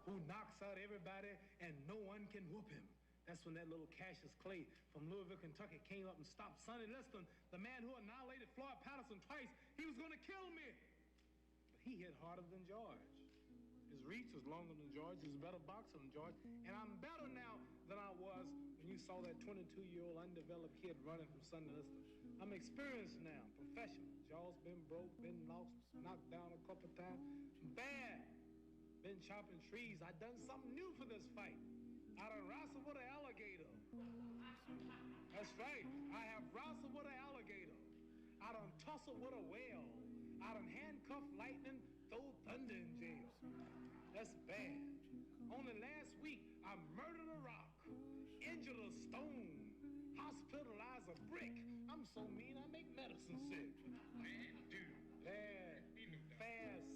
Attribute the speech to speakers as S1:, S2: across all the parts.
S1: Who knocks out everybody and no one can whoop him. That's when that little Cassius Clay from Louisville, Kentucky came up and stopped Sonny Liston, the man who annihilated Floyd Patterson twice. He was going to kill me. But he hit harder than George. His reach was longer than George. He was a better boxer than George. And I'm better now than I was when you saw that 22-year-old undeveloped kid running from Sonny Liston. I'm experienced now, professional. Jaw's been broke, been lost, knocked down a couple times. Bad. Been chopping trees. I done something new for this fight. I done wrestled with an alligator. That's right. I have wrestled with an alligator. I done tussled with a whale. I done handcuffed lightning, throw thunder in jail. That's bad. Only last week, I murdered a rock, injured a stone, hospitalized a brick. I'm so mean, I make medicine sick. Man, dude. Bad. Fast.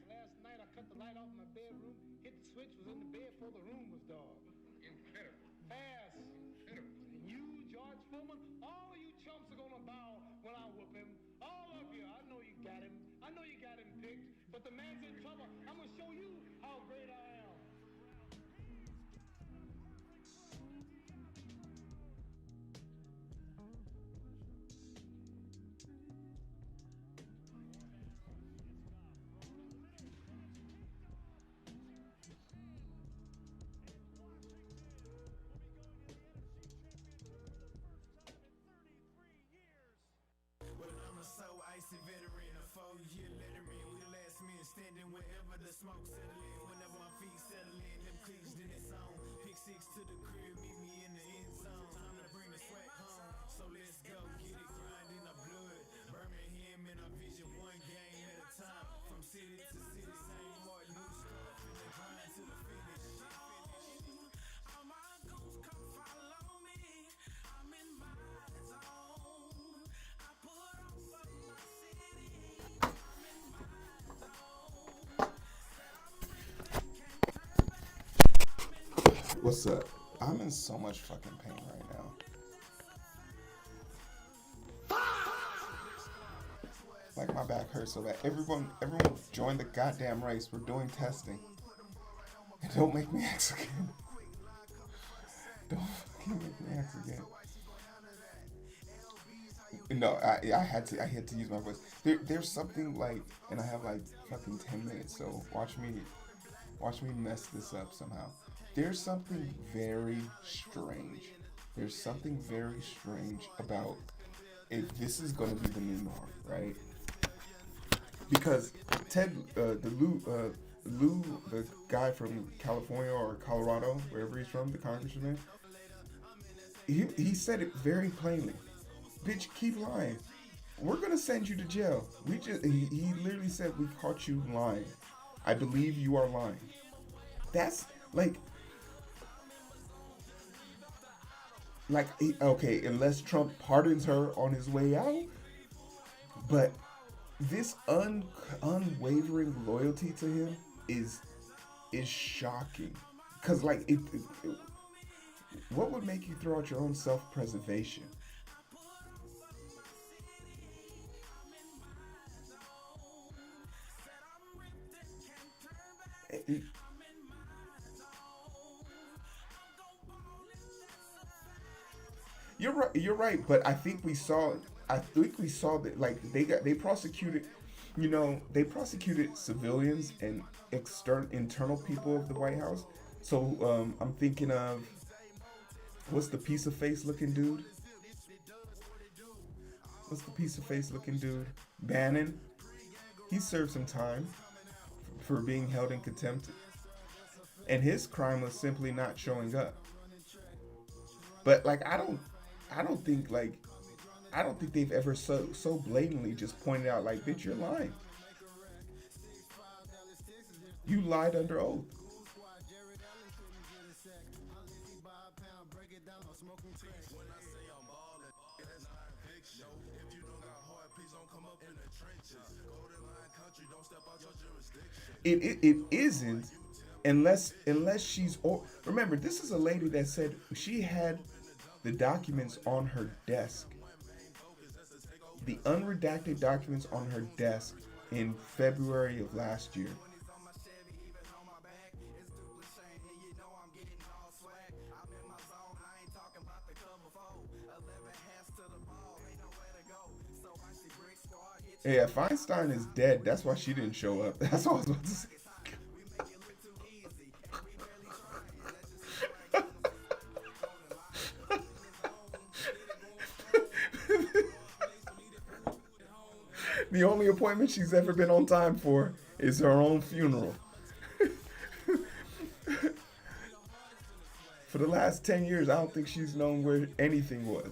S1: Last night I cut the light off in my bedroom, hit the switch, was in the bed before the room was dark. Incredible. Fast. Incredible. And you, George Foreman, all of you chumps are gonna bow when I whoop him. All of you. I know you got him. I know you got him picked, but the man's in trouble. I'm gonna show you how great I am.
S2: So icy veteran, a 4-year letterman. We the last men standing wherever the smoke settle in. Whenever my feet settle in, them cleats, then it's on. Pick 6 to the crib, meet me in the end zone. Time to bring the sweat home, so let's go. Get it grind in our blood. Birmingham in our vision, one game at a time. From city to city, same heart, new stuff. From the grind to the finish. All my goals come follow me. I'm in my zone. Said I'm in my zone. Said I'm in that
S3: What's up? I'm in so much fucking pain right now. Like my back hurts so bad. Everyone join the goddamn race. We're doing testing. And don't make me ask again. Don't fucking make me ask again. No, I had to use my voice. There's something like, and I have like fucking 10 minutes, so watch me mess this up somehow. There's something very strange. There's something very strange about if this is going to be the new norm, right? Because Ted, Lou, the guy from California or Colorado, wherever he's from, the congressman, he said it very plainly. Bitch, keep lying. We're gonna send you to jail. He literally said, we caught you lying. I believe you are lying. That's like, okay, unless Trump pardons her on his way out, but this unwavering loyalty to him is shocking. Cause like what would make you throw out your own self-preservation? You're right, but I think we saw that like they prosecuted, they prosecuted civilians and internal people of the White House. So I'm thinking of, what's the piece of face looking dude? Bannon. He served some time for being held in contempt, and his crime was simply not showing up. But like I don't think they've ever so blatantly just pointed out like, bitch, you're lying. You lied under oath. It isn't, unless she's, or remember, this is a lady that said she had the documents on her desk, the unredacted documents on her desk in February of last year. Yeah, Feinstein is dead. That's why she didn't show up. That's all I was about to say. The only appointment she's ever been on time for is her own funeral. For the last 10 years, I don't think she's known where anything was.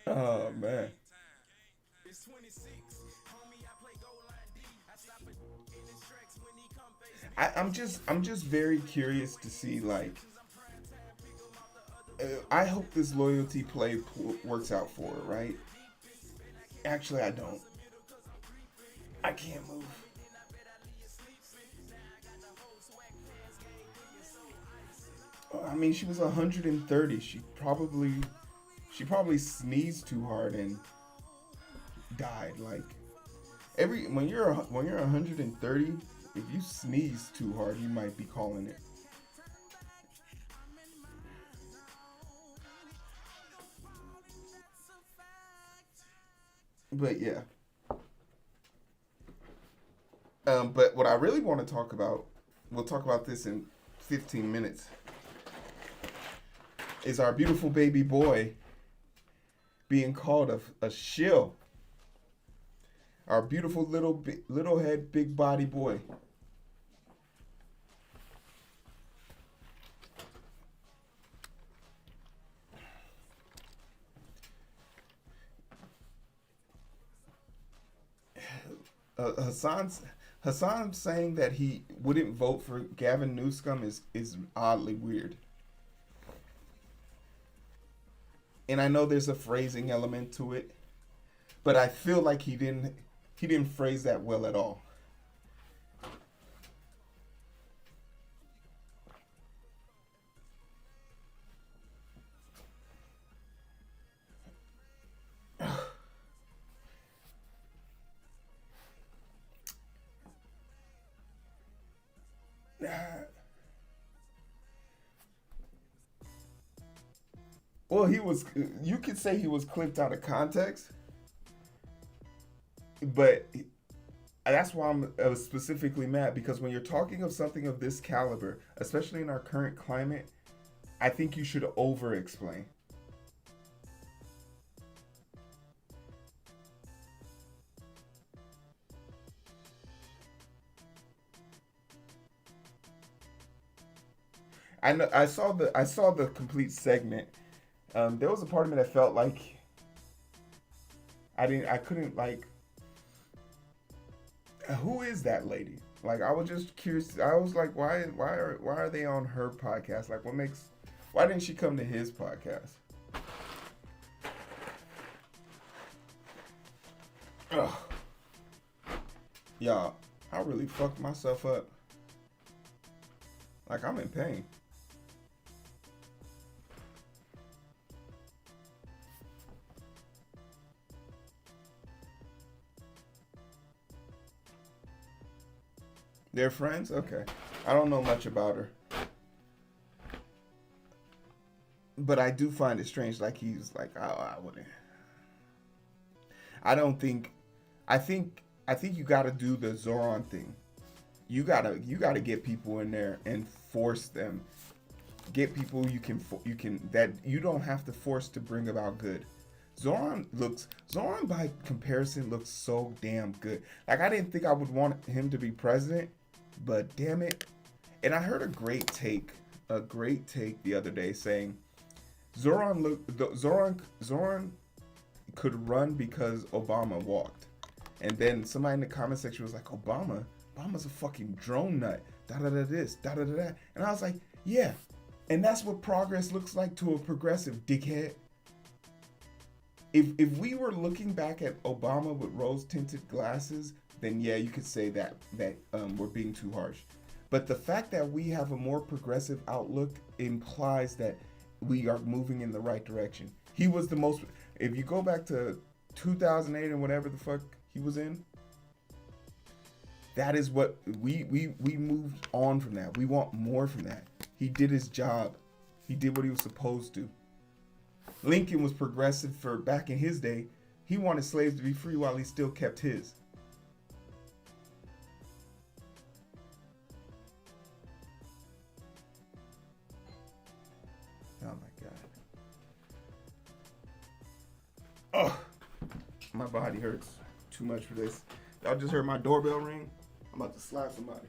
S3: Oh, man. I'm just very curious to see, like, I hope this loyalty play works out for her, right? Actually, I don't. I can't move. I mean, she was 130. She probably sneezed too hard and died. Like, when you're 130, if you sneeze too hard, you might be calling it. But yeah. But what I really want to talk about, we'll talk about this in 15 minutes, is our beautiful baby boy being called a shill. Our beautiful little head, big body boy. Hassan saying that he wouldn't vote for Gavin Newsom is oddly weird. And I know there's a phrasing element to it, but I feel like he didn't phrase that well at all. Well, he was. You could say he was clipped out of context, but that's why I'm specifically mad, because when you're talking of something of this caliber, especially in our current climate, I think you should over-explain. I know. I saw the complete segment. There was a part of me that felt like I couldn't like. Who is that lady? Like, I was just curious. I was like, why are they on her podcast? Like, why didn't she come to his podcast? Ugh. Y'all, I really fucked myself up. Like, I'm in pain. They're friends? Okay. I don't know much about her. But I do find it strange. Like, he's like, oh, I wouldn't. I don't think. I think you gotta do the Zoran thing. You gotta get people in there and force them. Get people you can that you don't have to force to bring about good. Zoran by comparison looks so damn good. Like, I didn't think I would want him to be president, but damn it. And I heard a great take the other day saying Zoran could run because Obama walked. And then somebody in the comment section was like, Obama's a fucking drone nut. Da da da this, da da da da. And I was like, yeah. And that's what progress looks like to a progressive, dickhead. If we were looking back at Obama with rose-tinted glasses, then yeah, you could say that we're being too harsh. But the fact that we have a more progressive outlook implies that we are moving in the right direction. He was the most. If you go back to 2008 and whatever the fuck he was in, that is what we moved on from that. We want more from that. He did his job. He did what he was supposed to. Lincoln was progressive for back in his day. He wanted slaves to be free while he still kept his. Oh my God. Oh, my body hurts too much for this. Y'all just heard my doorbell ring. I'm about to slap somebody.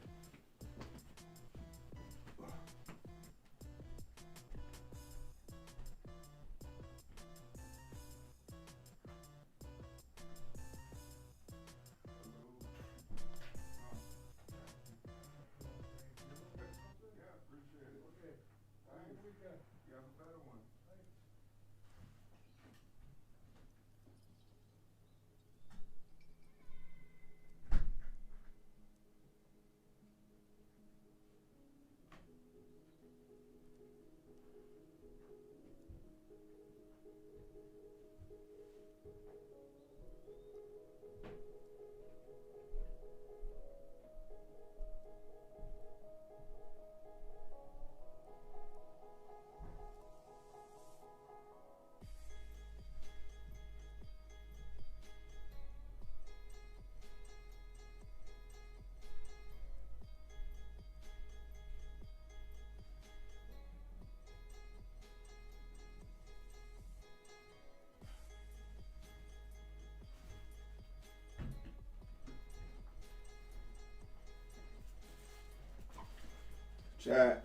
S3: Chat.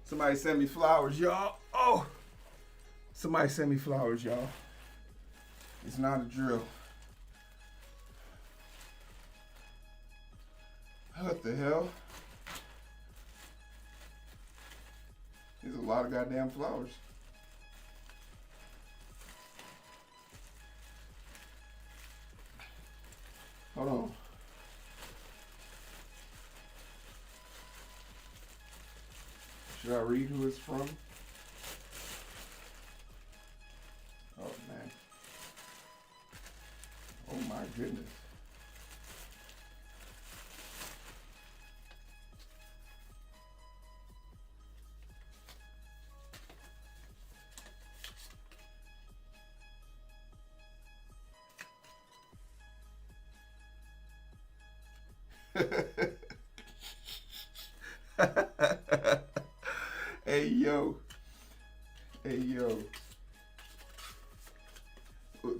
S3: Somebody send me flowers, y'all. Oh! Somebody send me flowers, y'all. It's not a drill. What the hell? There's a lot of goddamn flowers. Hold on. Should I read who it's from? Oh, man. Oh, my goodness. Hey yo, hey yo.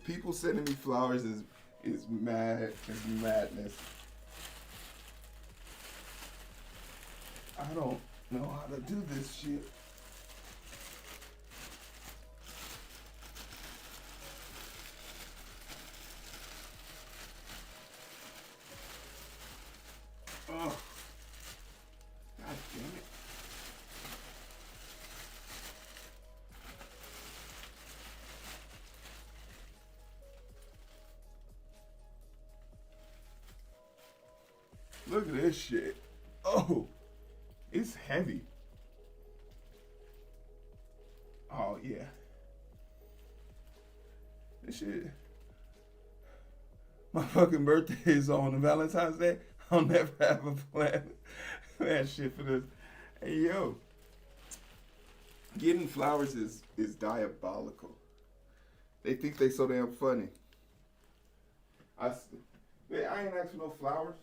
S3: People sending me flowers is mad is madness. I don't know how to do this shit. Oh, god damn it. Look at this shit. Oh, it's heavy. Oh yeah. This shit. My fucking birthday is on Valentine's Day. I'll never have a plan shit for this. Hey yo, getting flowers is diabolical. They think they so damn funny. Man, I ain't asked for no flowers.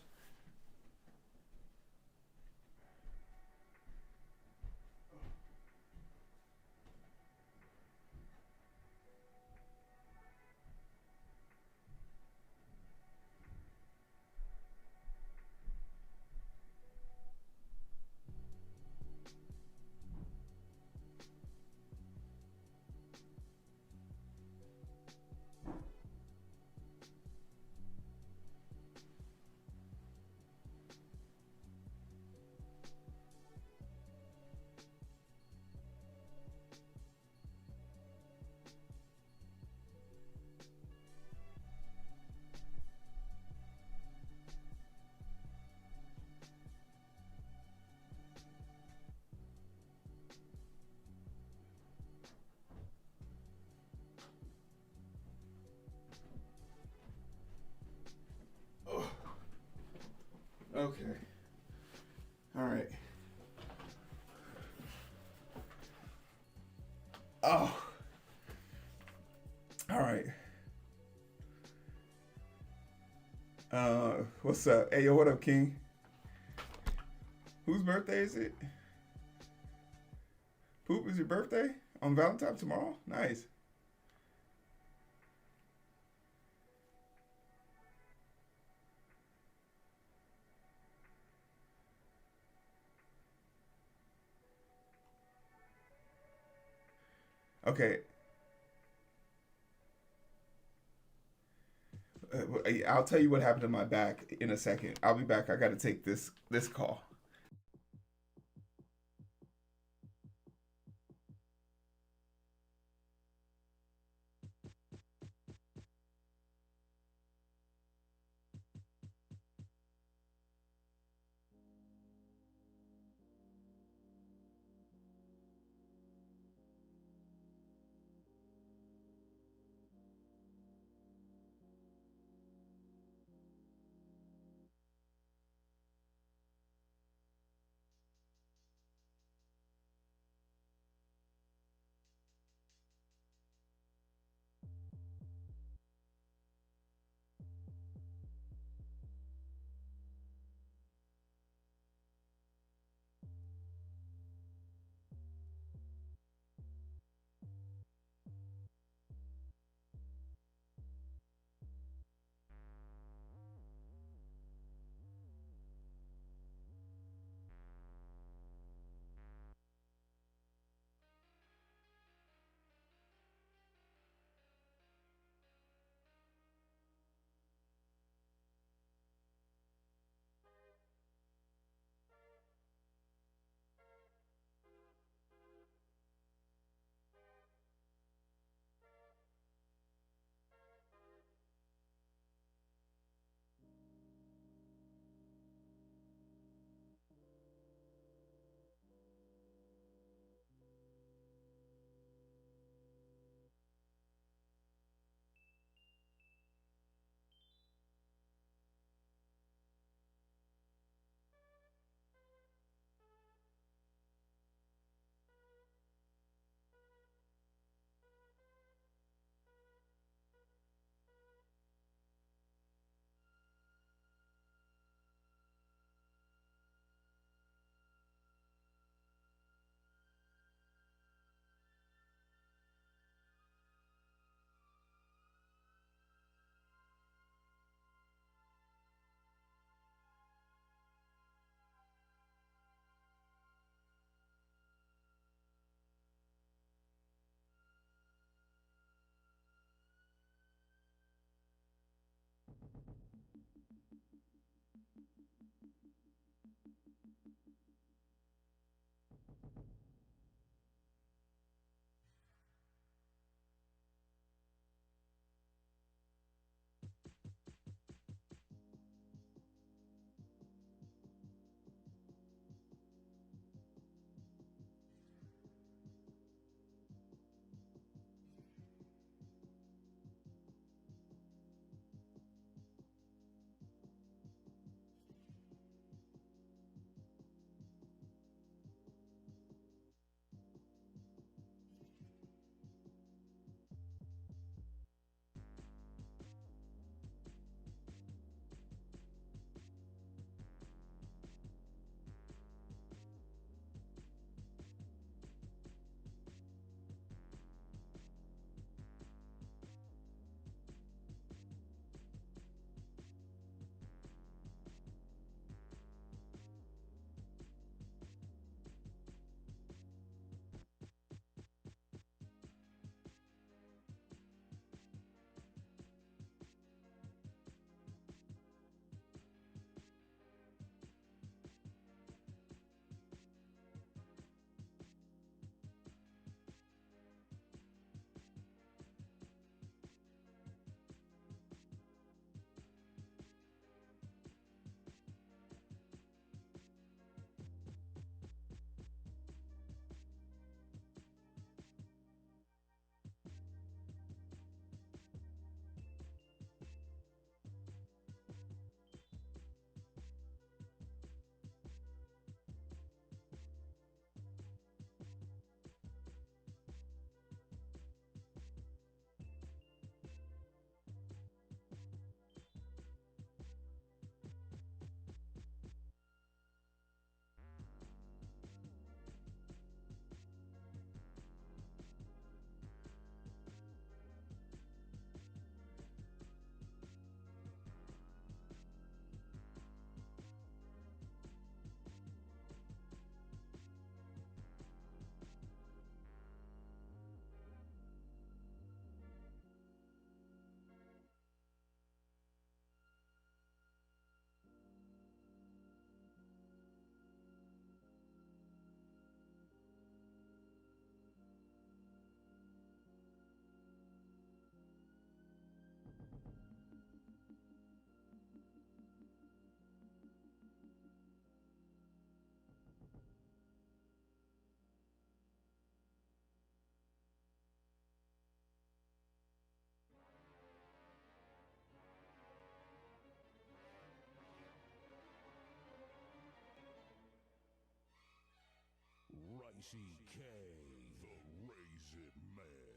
S3: Oh. Okay. All right. Oh. All right. What's up? Hey, yo, what up, King? Whose birthday is it? Poop, is your birthday? On Valentine's tomorrow? Nice. Okay. I'll tell you what happened to my back in a second. I'll be back. I got to take this call.
S4: Spicy K, the Raisin Man.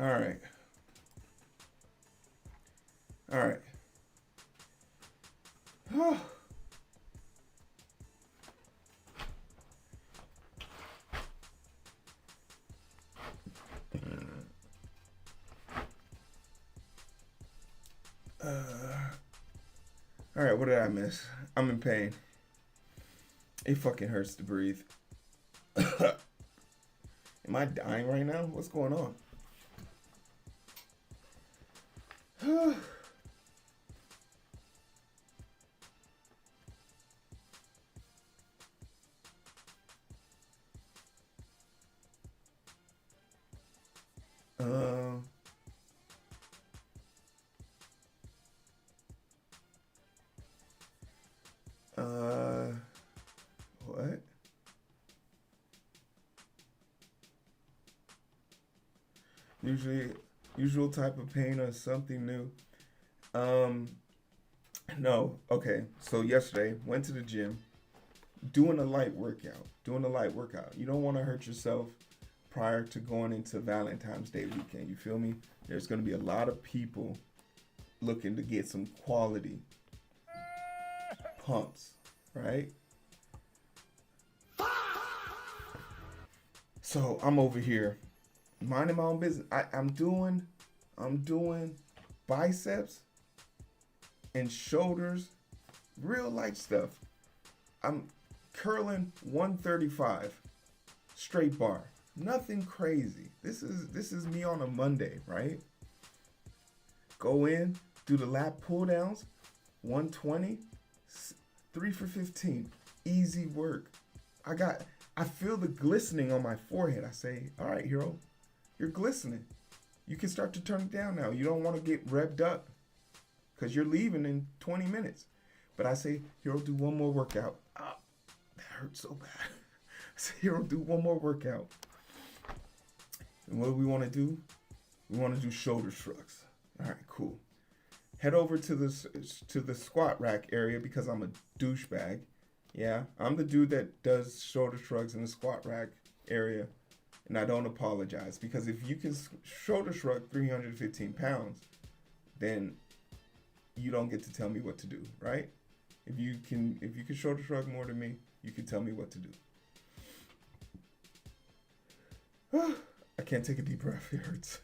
S3: All right. All right. All right, what did I miss? I'm in pain. It fucking hurts to breathe. Am I dying right now? What's going on? What? Usual type of pain or something new. No. Okay. So yesterday, went to the gym, doing a light workout. You don't want to hurt yourself prior to going into Valentine's Day weekend. You feel me? There's going to be a lot of people looking to get some quality pumps, right? So I'm over here minding my own business. I'm doing biceps and shoulders, real light stuff. I'm curling 135 straight bar. Nothing crazy. This is me on a Monday, right? Go in, do the lat pull downs, 120, 3 for 15. Easy work. I feel the glistening on my forehead. I say, all right, hero, you're glistening. You can start to turn it down now. You don't want to get revved up because you're leaving in 20 minutes. But I say, hero, do one more workout. Ah, that hurts so bad. I say, hero, do one more workout. And what do we want to do? We want to do shoulder shrugs. All right, cool. Head over to the squat rack area because I'm a douchebag. Yeah, I'm the dude that does shoulder shrugs in the squat rack area, and I don't apologize because if you can shoulder shrug 315 pounds, then you don't get to tell me what to do, right? If you can shoulder shrug more than me, you can tell me what to do. I can't take a deep breath. It hurts.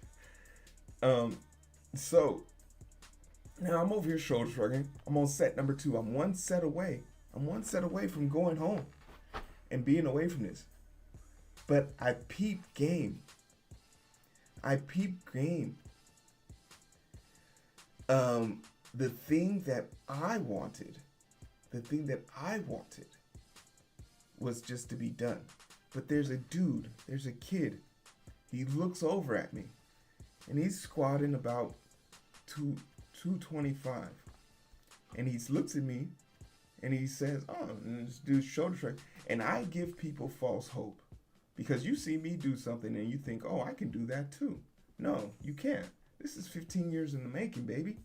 S3: So now I'm over here shoulder shrugging. I'm on set number 2. I'm one set away from going home and being away from this. But I peep game. The thing that I wanted was just to be done. But there's a kid. He looks over at me and he's squatting about 225. And he looks at me and he says, oh, this dude's shoulder shrug. And I give people false hope because you see me do something and you think, oh, I can do that too. No, you can't. This is 15 years in the making, baby.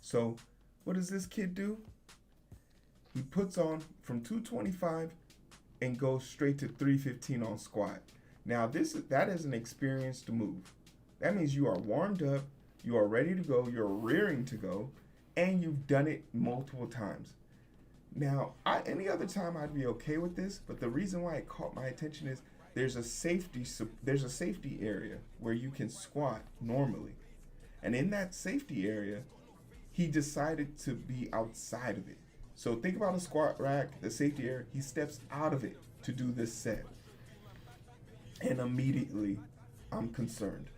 S3: So what does this kid do? He puts on from 225 and goes straight to 315 on squat. Now that is an experienced move. That means you are warmed up, you are ready to go, you're rearing to go, and you've done it multiple times. Now, any other time I'd be okay with this, but the reason why it caught my attention is there's a safety area where you can squat normally. And in that safety area, he decided to be outside of it. So think about a squat rack, the safety area, he steps out of it to do this set. And immediately I'm concerned.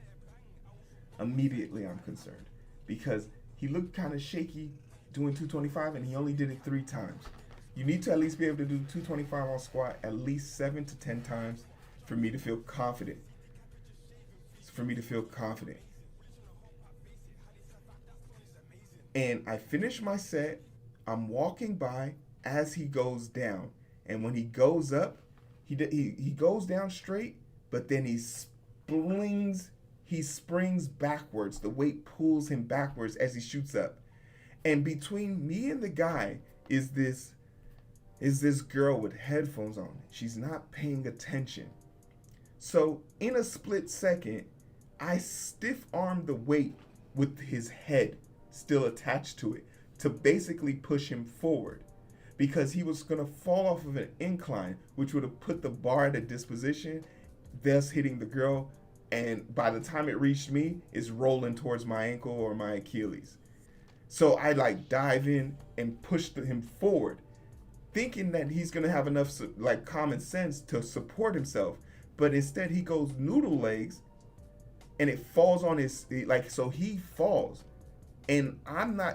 S3: Because he looked kind of shaky doing 225 and he only did it 3 times. You need to at least be able to do 225 on squat at least 7 to 10 times for me to feel confident. And I finish my set. I'm walking by as he goes down. And when he goes up, he goes down straight, but then he springs backwards. The weight pulls him backwards as he shoots up. And between me and the guy is this girl with headphones on. She's not paying attention. So in a split second, I stiff armed the weight with his head still attached to it to basically push him forward, because he was going to fall off of an incline, which would have put the bar at a disposition, thus hitting the girl. And by the time it reached me, it's rolling towards my ankle or my Achilles. So I like dive in and push him forward, thinking that he's going to have enough like common sense to support himself. But instead he goes noodle legs and it falls on his, like, so he falls. And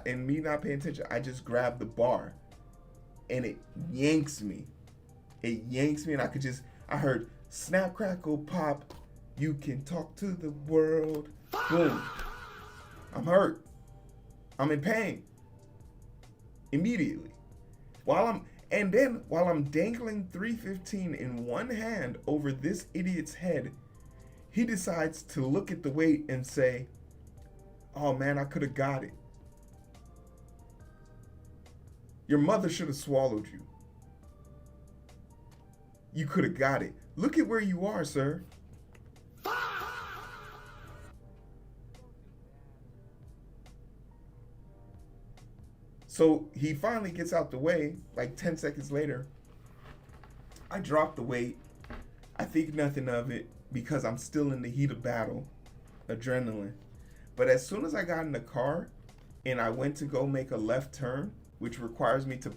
S3: me not paying attention, I just grab the bar and it yanks me. It yanks me, and I heard snap, crackle, pop, you can talk to the world. Boom. I'm hurt. I'm in pain. Immediately. While I'm dangling 315 in one hand over this idiot's head, he decides to look at the weight and say, oh man, I could have got it. Your mother should have swallowed you. You could have got it. Look at where you are, sir. So he finally gets out the way, like 10 seconds later. I drop the weight. I think nothing of it because I'm still in the heat of battle, adrenaline. But as soon as I got in the car and I went to go make a left turn, which requires me to,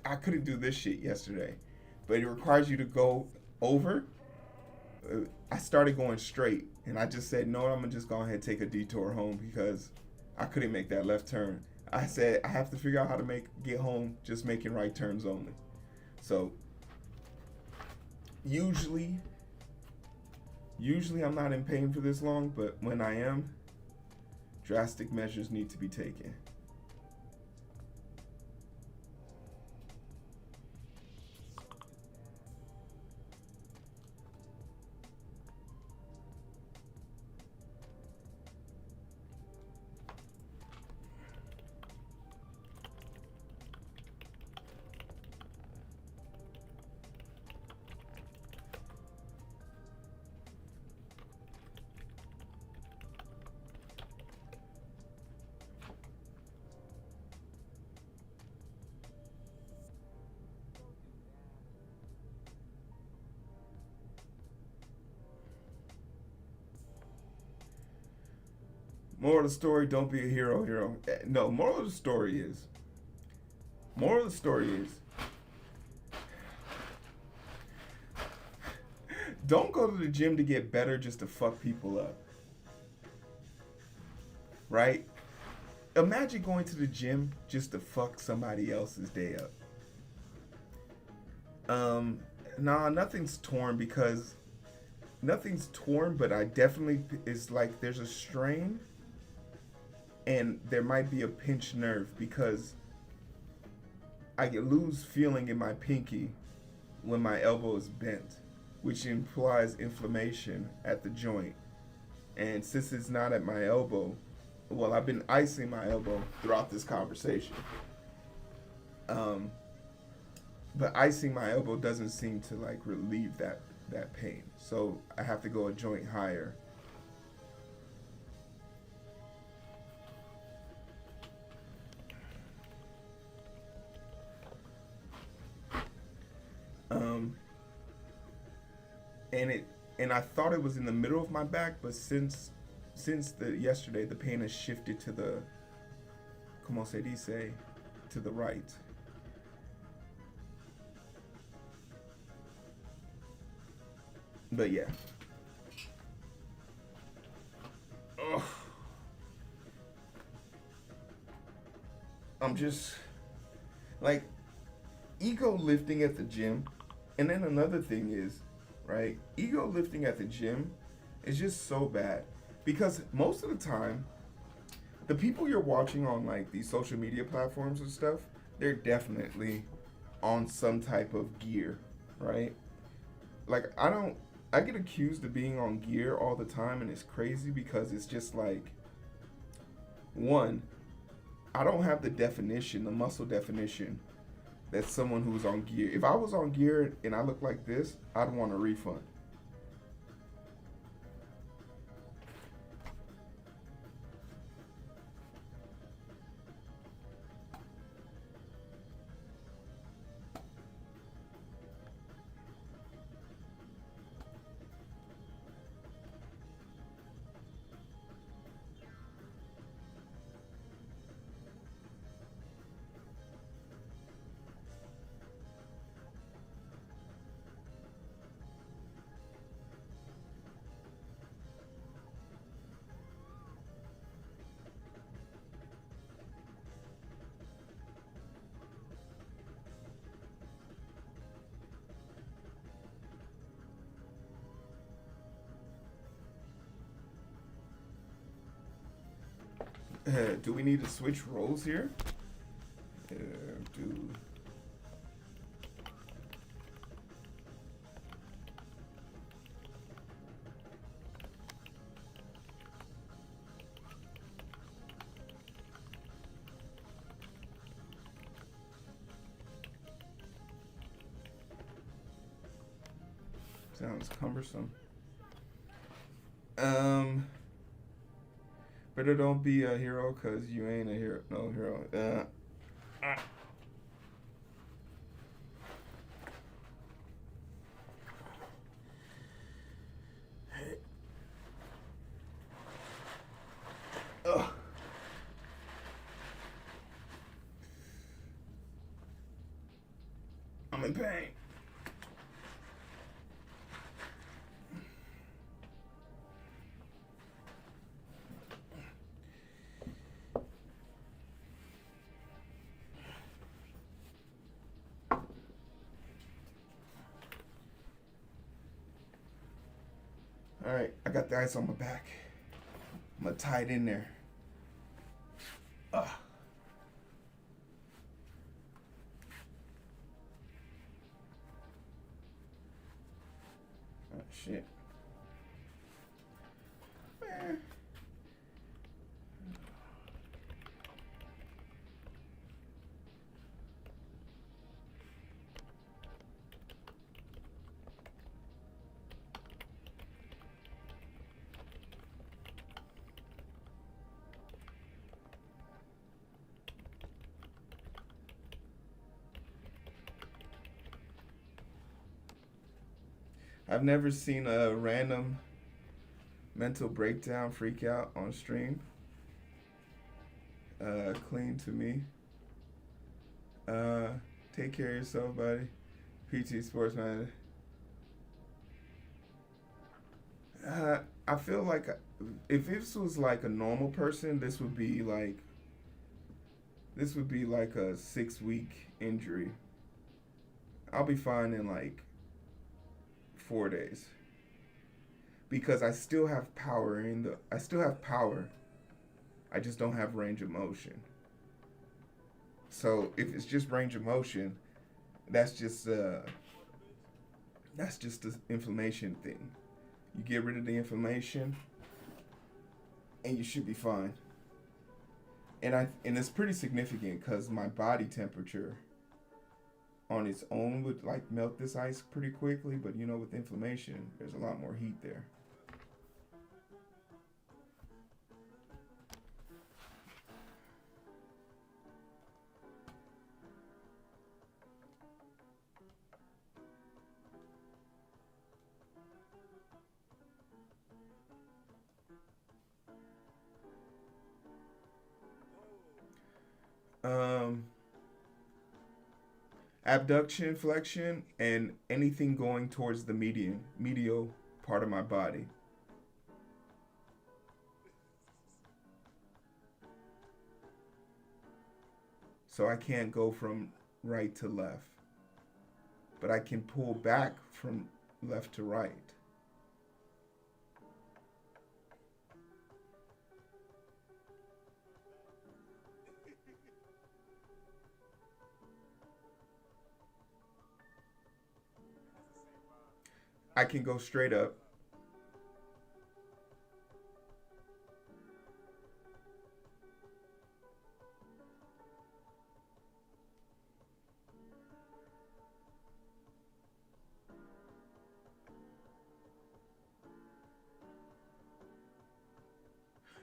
S3: I couldn't do this shit yesterday, but it requires you to go over. I started going straight and I just said, no, I'm gonna just go ahead and take a detour home because I couldn't make that left turn. I said, I have to figure out how to get home just making right turns only. So usually I'm not in pain for this long, but when I am, drastic measures need to be taken. Moral of the story, don't be a hero. No, moral of the story is, don't go to the gym to get better just to fuck people up. Right? Imagine going to the gym just to fuck somebody else's day up. Nah, nothing's torn, but I definitely, it's like there's a strain and there might be a pinched nerve because I lose feeling in my pinky when my elbow is bent, which implies inflammation at the joint. And since it's not at my elbow, well, I've been icing my elbow throughout this conversation. But icing my elbow doesn't seem to like relieve that pain. So I have to go a joint higher. And I thought it was in the middle of my back, but since yesterday, the pain has shifted to the, como se dice, to the right. But yeah. Ugh. I'm just like ego lifting at the gym. And then another thing is, right, ego lifting at the gym is just so bad because most of the time the people you're watching on like these social media platforms and stuff, they're definitely on some type of gear, right? Like I get accused of being on gear all the time, and it's crazy because it's just like, one, I don't have the muscle definition that's someone who's on gear. If I was on gear and I look like this, I'd want a refund. Do we need to switch roles here? Do... Sounds cumbersome. Better don't be a hero, cause you ain't a hero. No hero. I'm in pain. All right, I got the ice on my back. I'm gonna tie it in there. Oh, shit. I've never seen a random mental breakdown freak out on stream. Clean to me. Take care of yourself, buddy. PT Sportsman. I feel like if this was like a normal person, this would be like a 6-week injury. I'll be fine in like 4 days. Because I still have power I just don't have range of motion. So if it's just range of motion, that's just the inflammation thing. You get rid of the inflammation and you should be fine. And it's pretty significant because my body temperature on its own would like melt this ice pretty quickly, but you know, with inflammation, there's a lot more heat there. Abduction, flexion, and anything going towards the medial part of my body. So I can't go from right to left, but I can pull back from left to right. I can go straight up.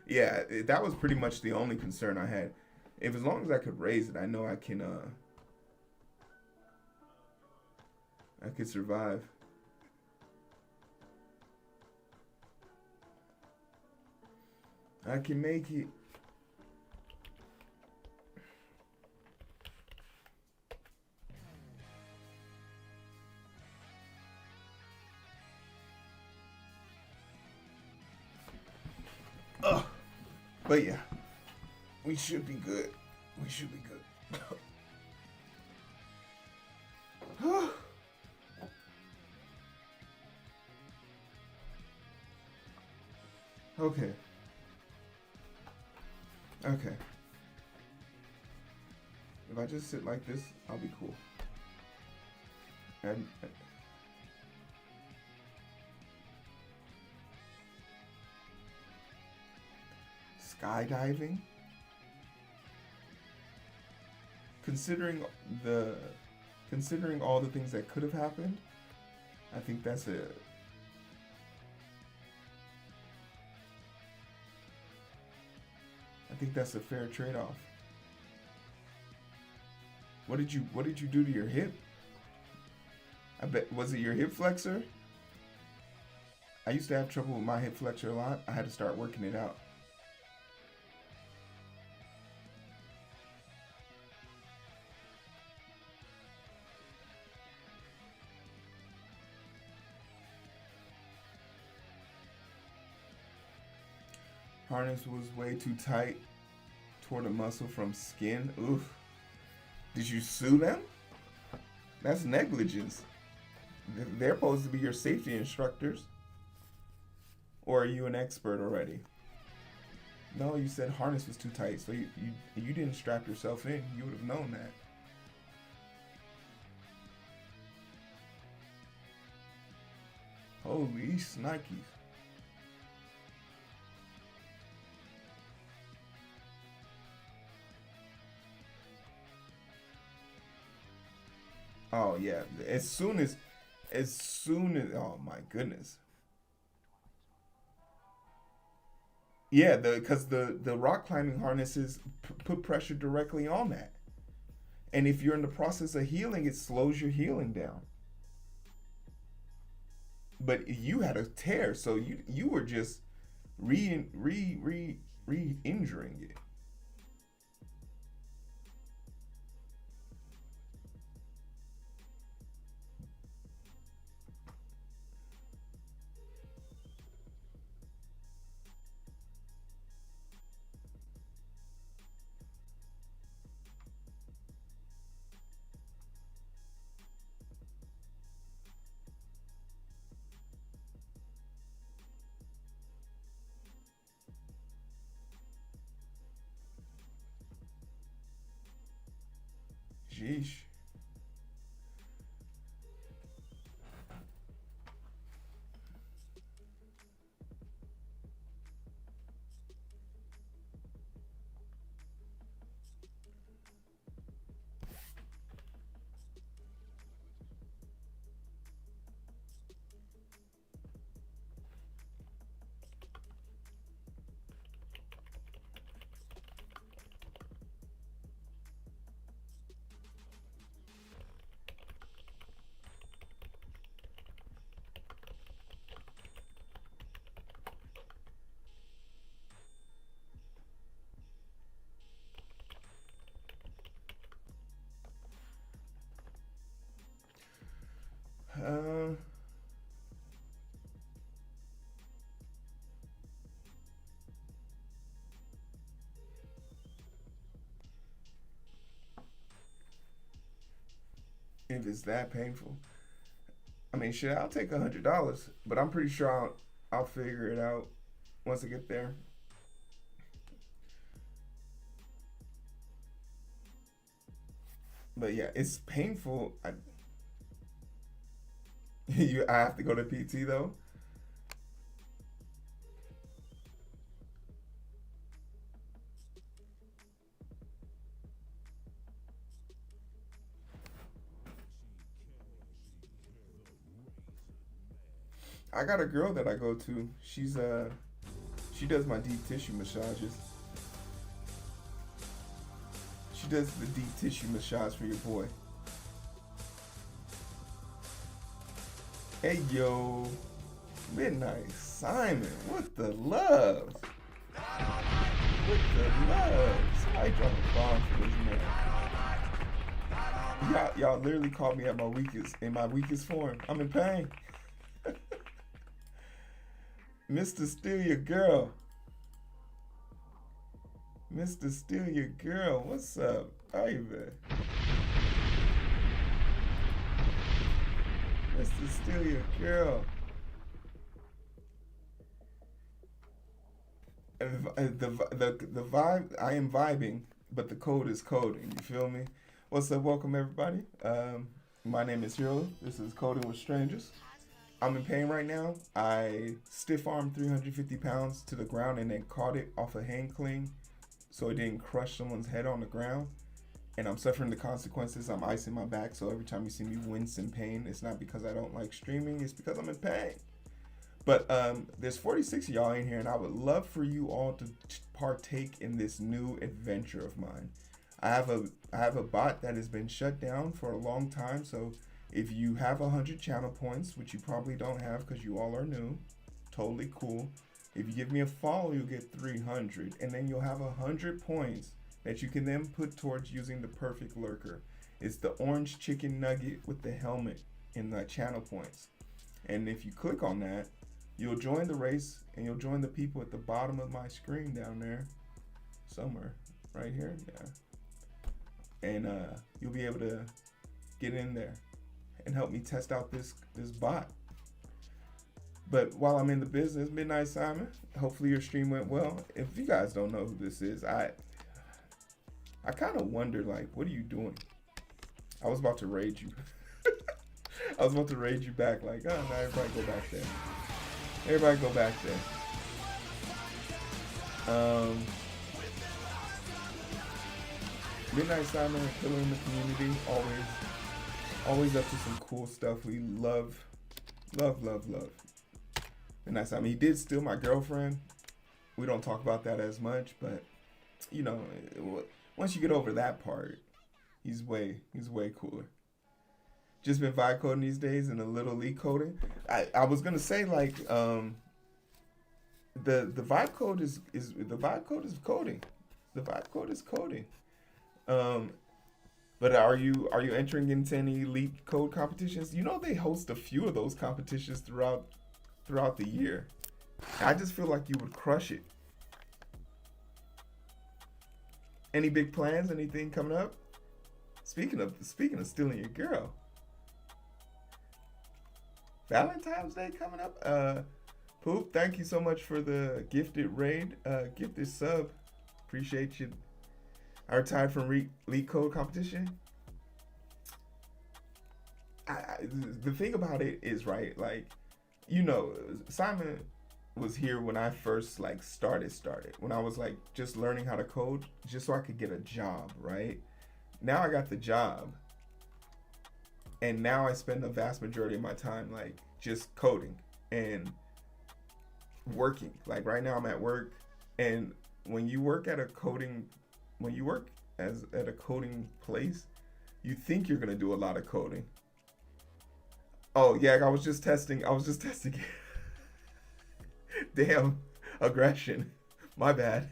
S3: Yeah, that was pretty much the only concern I had. If as long as I could raise it, I know I can I could survive. I can make it. But yeah, we should be good. We should be good. Okay. Okay. If I just sit like this, I'll be cool. And skydiving. Considering all the things that could have happened, I think that's a fair trade-off. What did you do to your hip? I bet, was it your hip flexor? I used to have trouble with my hip flexor a lot. I had to start working it out. Harness was way too tight toward a muscle from skin. Oof. Did you sue them? That's negligence. They're supposed to be your safety instructors. Or are you an expert already? No, you said harness was too tight, so you didn't strap yourself in. You would have known that. Holy Nikes. Oh yeah, as soon as, oh my goodness. Yeah, because the rock climbing harnesses put pressure directly on that. And if you're in the process of healing, it slows your healing down. But you had a tear, so you were just re-injuring it. Sheesh. If it's that painful, I mean, shit, I'll take $100, but I'm pretty sure I'll figure it out once I get there. But yeah, it's painful. I have to go to PT though. I got a girl that I go to. She does my deep tissue massages. She does the deep tissue massage for your boy. Hey yo, Midnight Simon, what the love? What the love? I dropped a bomb for this man. Y'all literally called me at in my weakest form. I'm in pain. Mr. Steal Your Girl. Mr. Steal Your Girl. What's up, Ivan? Mr. Steal Your Girl. the vibe, I am vibing, but the code is coding. You feel me? What's up? Welcome everybody. My name is Hero. This is Coding with Strangers. I'm in pain right now. I stiff armed 350 pounds to the ground and then caught it off a hang cling, so it didn't crush someone's head on the ground. And I'm suffering the consequences. I'm icing my back, so every time you see me wince in pain, it's not because I don't like streaming, it's because I'm in pain. But there's 46 of y'all in here, and I would love for you all to partake in this new adventure of mine. I have a bot that has been shut down for a long time, so if you have 100 channel points, which you probably don't have because you all are new, totally cool. If you give me a follow, you'll get 300, and then you'll have 100 points that you can then put towards using the perfect lurker. It's the orange chicken nugget with the helmet and the channel points. And if you click on that, you'll join the race and you'll join the people at the bottom of my screen down there. Somewhere. Right here? Yeah. And you'll be able to get in there and help me test out this bot. But while I'm in the business, Midnight Simon, hopefully your stream went well. If you guys don't know who this is, I kind of wonder, like, what are you doing? I was about to raid you. I was about to raid you back, like, oh, no, everybody go back there. Everybody go back there. Midnight Simon, a killer in the community, always up to some cool stuff. We love. Midnight Simon, he did steal my girlfriend. We don't talk about that as much, but, you know, once you get over that part, he's way cooler. Just been vibe coding these days and a little leak coding. I was gonna say, like, the vibe code is coding. The vibe code is coding. But are you entering into any leak code competitions? You know, they host a few of those competitions throughout the year. I just feel like you would crush it. Any big plans? Anything coming up? Speaking of stealing your girl, Valentine's Day coming up. Poop, thank you so much for the gifted raid, gifted sub. Appreciate you. I retired from leak code competition. The thing about it is, right, like, you know, Simon was here when I first, like, started. When I was, like, just learning how to code, just so I could get a job, right? Now I got the job. And now I spend the vast majority of my time, like, just coding and working. Like, right now I'm at work. And when you work at a coding place, you think you're going to do a lot of coding. Oh, yeah, I was just testing. Damn, aggression. My bad.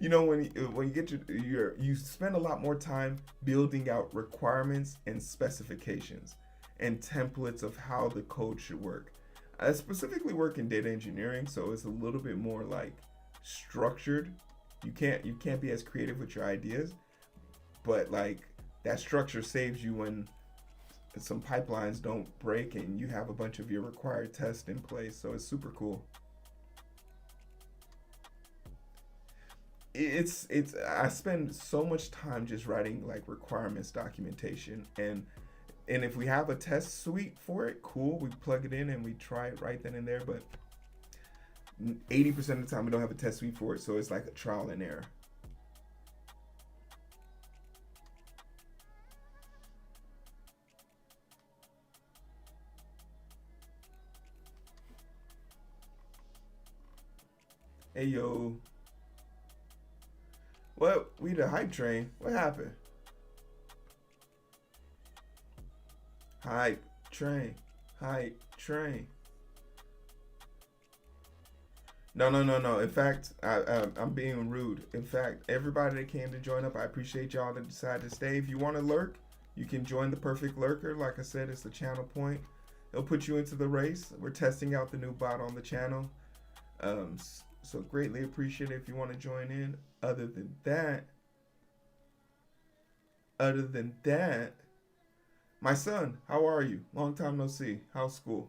S3: You know, when you get you spend a lot more time building out requirements and specifications and templates of how the code should work. I specifically work in data engineering, so it's a little bit more like structured. You can't be as creative with your ideas, but like that structure saves you when some pipelines don't break and you have a bunch of your required tests in place. So it's super cool. I spend so much time just writing like requirements documentation, and if we have a test suite for it, cool, we plug it in and we try it right then and there. But 80% of the time we don't have a test suite for it, so it's like a trial and error. Hey yo. What? We the hype train. What happened? Hype train. Hype train. No. In fact, I'm being rude. In fact, everybody that came to join up, I appreciate y'all that decided to stay. If you want to lurk, you can join the Perfect Lurker. Like I said, it's the channel point. It'll put you into the race. We're testing out the new bot on the channel. So greatly appreciate it if you want to join in. Other than that, my son, how are you? Long time no see. How's school?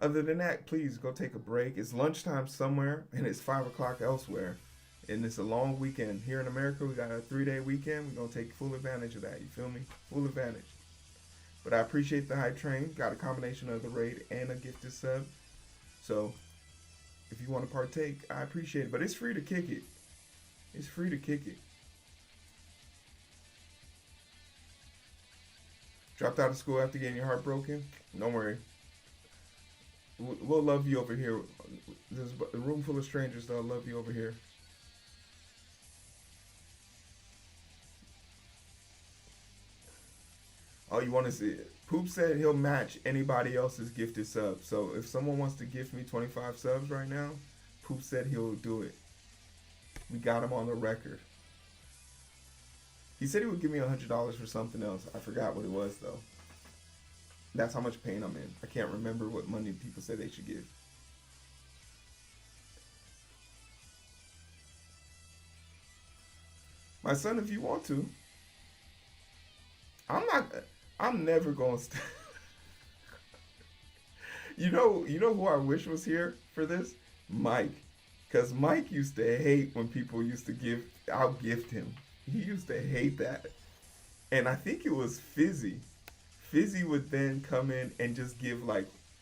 S3: Other than that, please go take a break. It's lunchtime somewhere, and it's 5 o'clock elsewhere. And it's a long weekend. Here in America, we got a 3-day weekend. We're going to take full advantage of that. You feel me? Full advantage. But I appreciate the hype train. Got a combination of the raid and a gifted sub. So, if you want to partake, I appreciate it. But it's free to kick it. It's free to kick it. Dropped out of school after getting your heart broken? Don't worry. We'll love you over here. There's a room full of strangers that'll love you over here. Oh, you want to see it? Poop said he'll match anybody else's gifted sub. So if someone wants to gift me 25 subs right now, Poop said he'll do it. We got him on the record. He said he would give me $100 for something else. I forgot what it was, though. That's how much pain I'm in. I can't remember what money people said they should give. My son, if you want to. I'm never going to... You know who I wish was here for this? Mike. Because Mike used to hate when people used to out-gift him. He used to hate that. And I think it was Fizzy. Fizzy would then come in and just give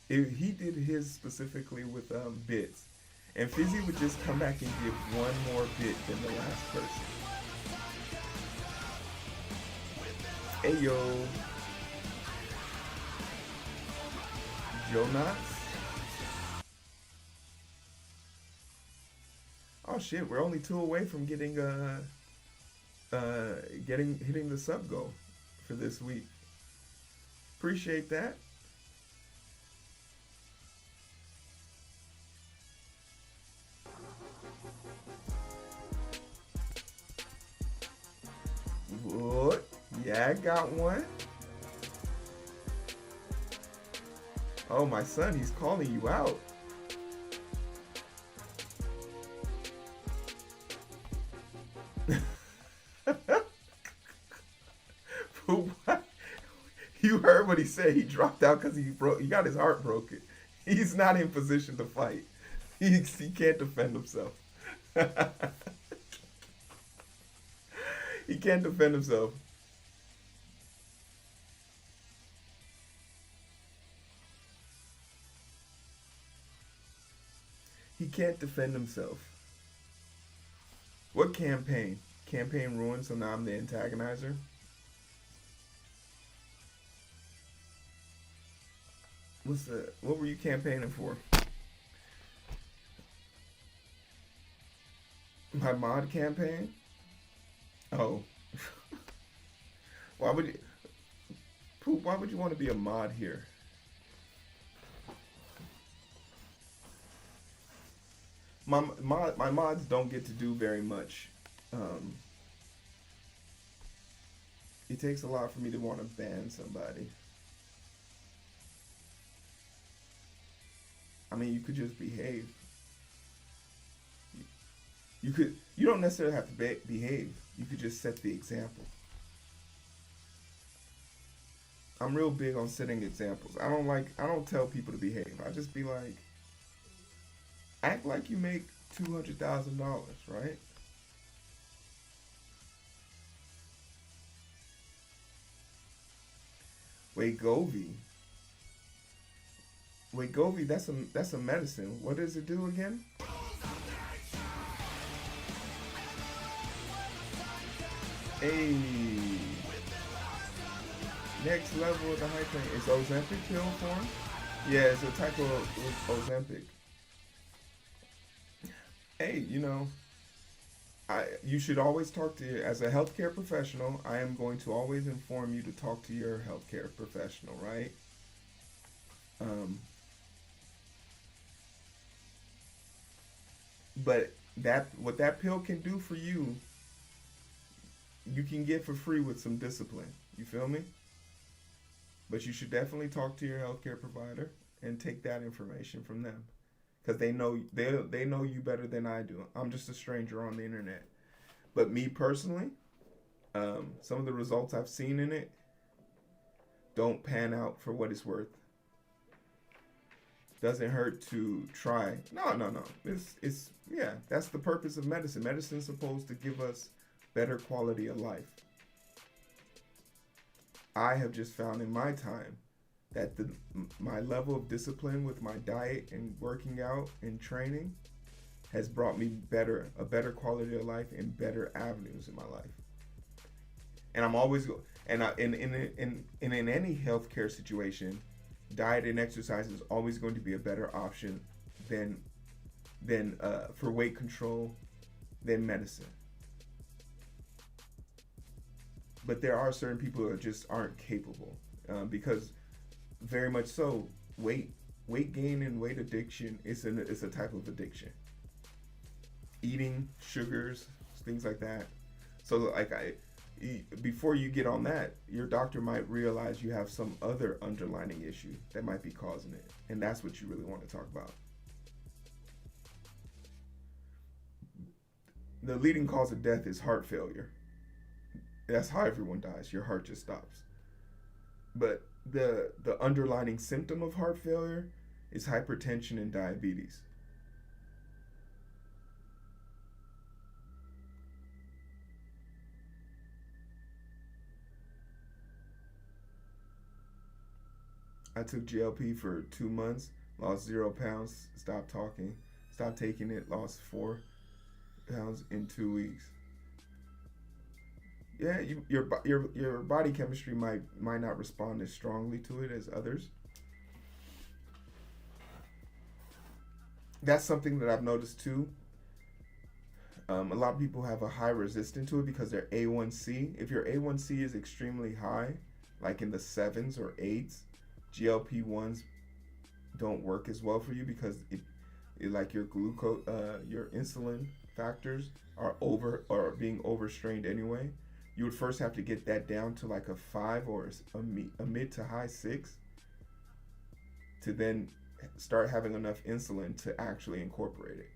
S3: he did his specifically with bits. And Fizzy would just come back and give one more bit than the last person. Hey yo. Jonas? Oh shit, we're only 2 away from hitting the sub goal for this week. Appreciate that. What? Yeah, I got one. Oh, my son, he's calling you out. What? You heard what he said. He dropped out because he got his heart broken. He's not in position to fight. He can't defend himself. He can't defend himself. He can't defend himself. What campaign? Campaign ruined, so now I'm the antagonizer? What were you campaigning for? My mod campaign? Oh. Why would you want to be a mod here? My mods don't get to do very much. It takes a lot for me to want to ban somebody. I mean, you could just behave. You don't necessarily have to behave. You could just set the example. I'm real big on setting examples. I don't tell people to behave. I just be like, act like you make $200,000, right? Wegovy, that's a medicine. What does it do again? Hey. Next level of the high train. Is Ozempic pill form? Yeah, it's a type of Ozempic. Hey, you should always talk to as a healthcare professional, I am going to always inform you to talk to your healthcare professional, right? But what that pill can do for you, you can get for free with some discipline. You feel me? But you should definitely talk to your healthcare provider and take that information from them, because they know you better than I do. I'm just a stranger on the internet. But me personally, some of the results I've seen in it don't pan out for what it's worth. Doesn't hurt to try. No. It's yeah, that's the purpose of medicine. Medicine's supposed to give us better quality of life. I have just found in my time that my level of discipline with my diet and working out and training has brought me a better quality of life and better avenues in my life. And I'm always in any healthcare situation, diet and exercise is always going to be a better option than for weight control than medicine. But there are certain people that just aren't capable because very much so weight gain and weight addiction is a type of addiction. Eating sugars, things like that. So like before you get on that, your doctor might realize you have some other underlying issue that might be causing it, and that's what you really want to talk about. The leading cause of death is heart failure. That's how everyone dies. Your heart just stops. But the underlying symptom of heart failure is hypertension and diabetes. I took GLP for 2 months, lost 0 pounds, stopped talking, stopped taking it, lost 4 pounds in 2 weeks. Yeah, your body chemistry might not respond as strongly to it as others. That's something that I've noticed too. A lot of people have a high resistance to it because their A1C, if your A1C is extremely high, like in the 7s or 8s, GLP-1s don't work as well for you because it like your glucose, your insulin factors are being overstrained anyway. You would first have to get that down to like a 5 or a mid to high 6 to then start having enough insulin to actually incorporate it.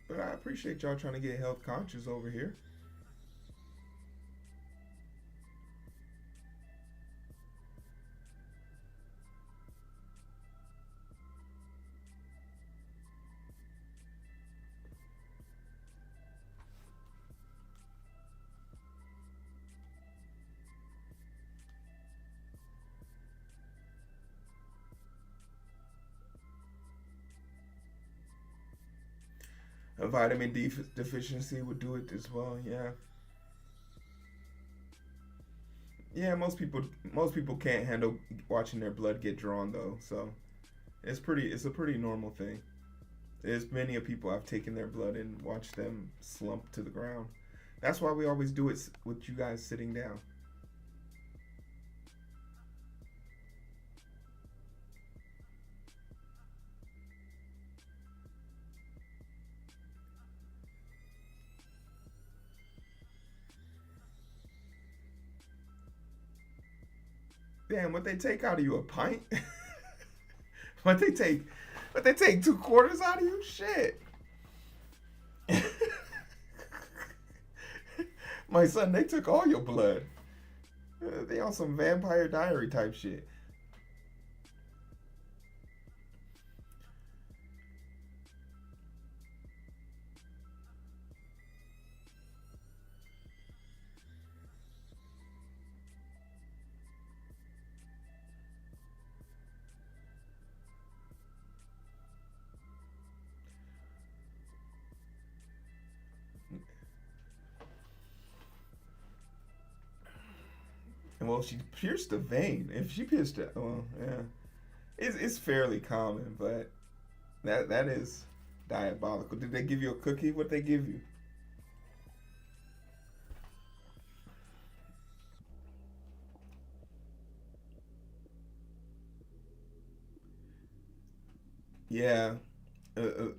S3: But I appreciate y'all trying to get health conscious over here. A vitamin D deficiency would do it as well. Yeah, most people can't handle watching their blood get drawn though, so it's a pretty normal thing. There's many of people I've taken their blood and watched them slump to the ground. That's why we always do it with you guys sitting down. Damn, what they take out of you, a pint? What they take 2/4 out of you? Shit. My son, they took all your blood. They on some Vampire Diary type shit. Well, she pierced the vein. If she pierced it, well, yeah, it's fairly common, but that is diabolical. Did they give you a cookie? What they give you? Yeah, a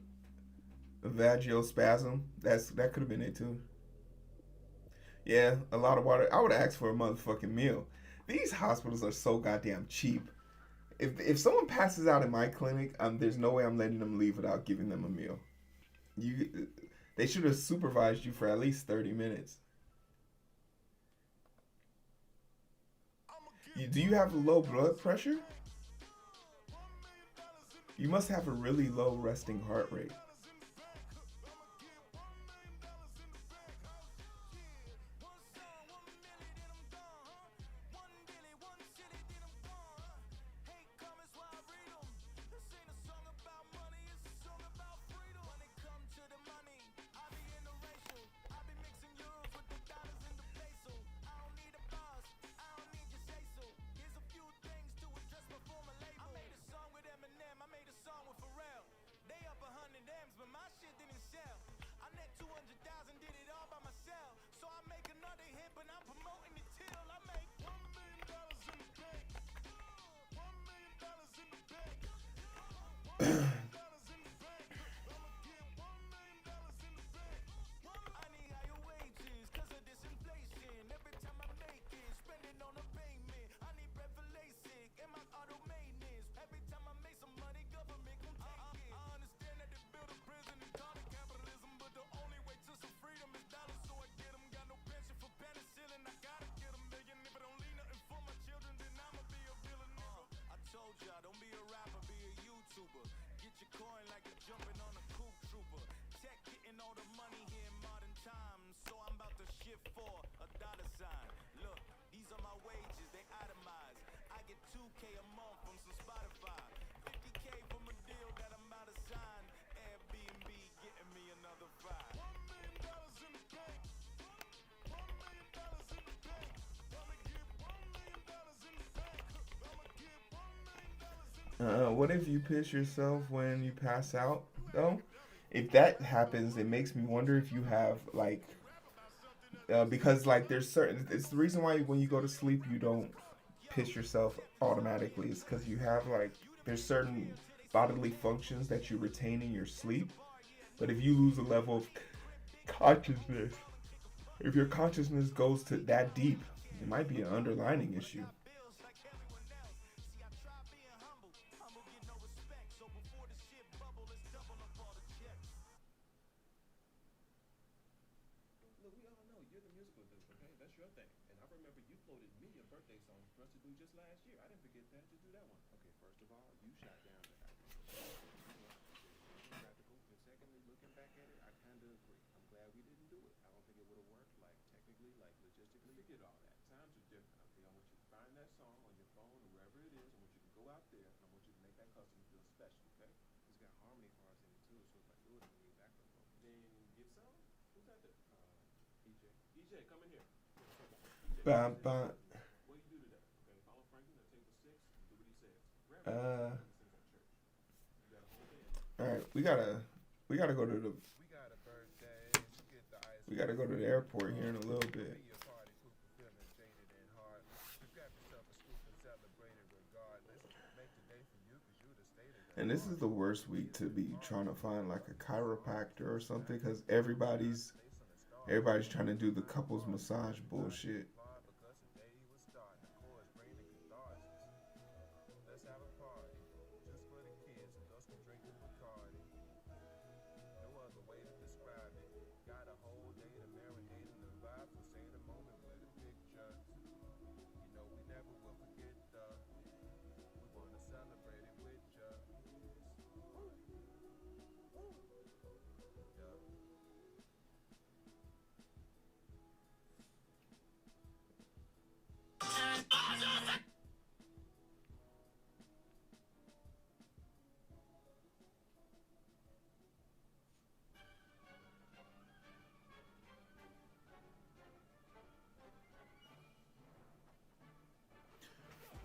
S3: vaginal spasm. That could have been it too. Yeah, a lot of water. I would ask for a motherfucking meal. These hospitals are so goddamn cheap. If someone passes out in my clinic, there's no way I'm letting them leave without giving them a meal. They should have supervised you for at least 30 minutes. Do you have low blood pressure? You must have a really low resting heart rate. What if you piss yourself when you pass out, though? If that happens, it makes me wonder if you have, like, because, like, there's certain, it's the reason why when you go to sleep, you don't piss yourself automatically. It's because you have, like, there's certain bodily functions that you retain in your sleep. But if you lose a level of consciousness, if your consciousness goes to that deep, it might be an underlying issue. Bam, bam. All right, we gotta go to the airport here in a little bit. And this is the worst week to be trying to find like a chiropractor or something, because everybody's trying to do the couples massage bullshit.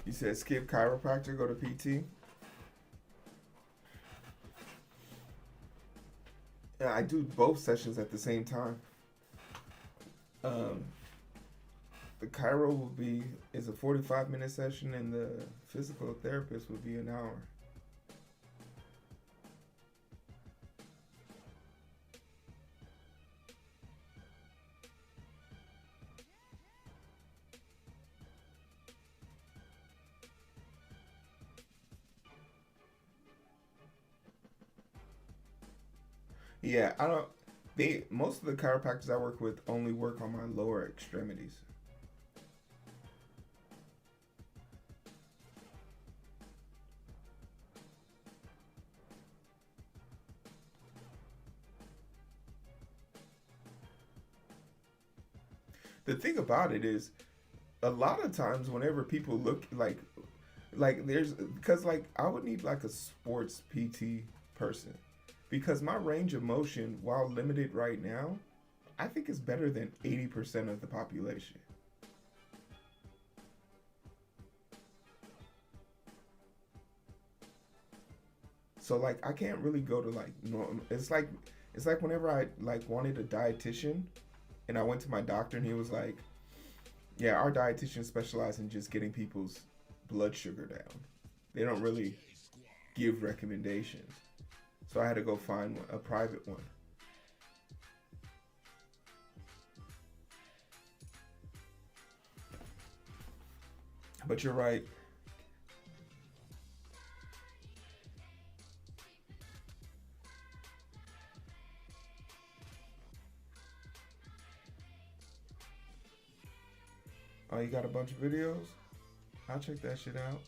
S3: You said skip chiropractor, go to PT? Yeah, I do both sessions at the same time. The chiro is a 45-minute session, and the physical therapist would be an hour. Yeah, I don't. They most of the chiropractors I work with only work on my lower extremities. The thing about it is, a lot of times whenever people look like there's because like I would need like a sports PT person because my range of motion, while limited right now, I think is better than 80% of the population. So like I can't really go to like normal. It's like whenever I like wanted a dietitian, and I went to my doctor and he was like, "Yeah, our dietitians specialize in just getting people's blood sugar down. They don't really give recommendations." So I had to go find a private one. But you're right. Oh, you got a bunch of videos? I'll check that shit out.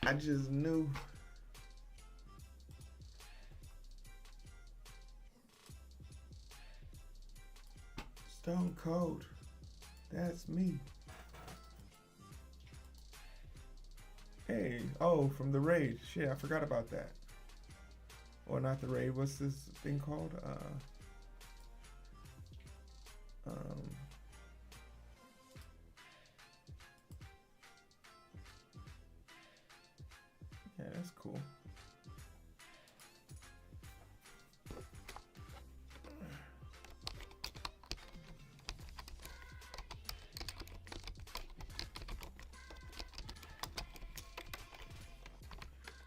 S3: I just knew. Stone Cold. That's me. Hey, oh, from the raid. Shit, I forgot about that. Or not the raid. What's this thing called? Um, yeah, that's cool.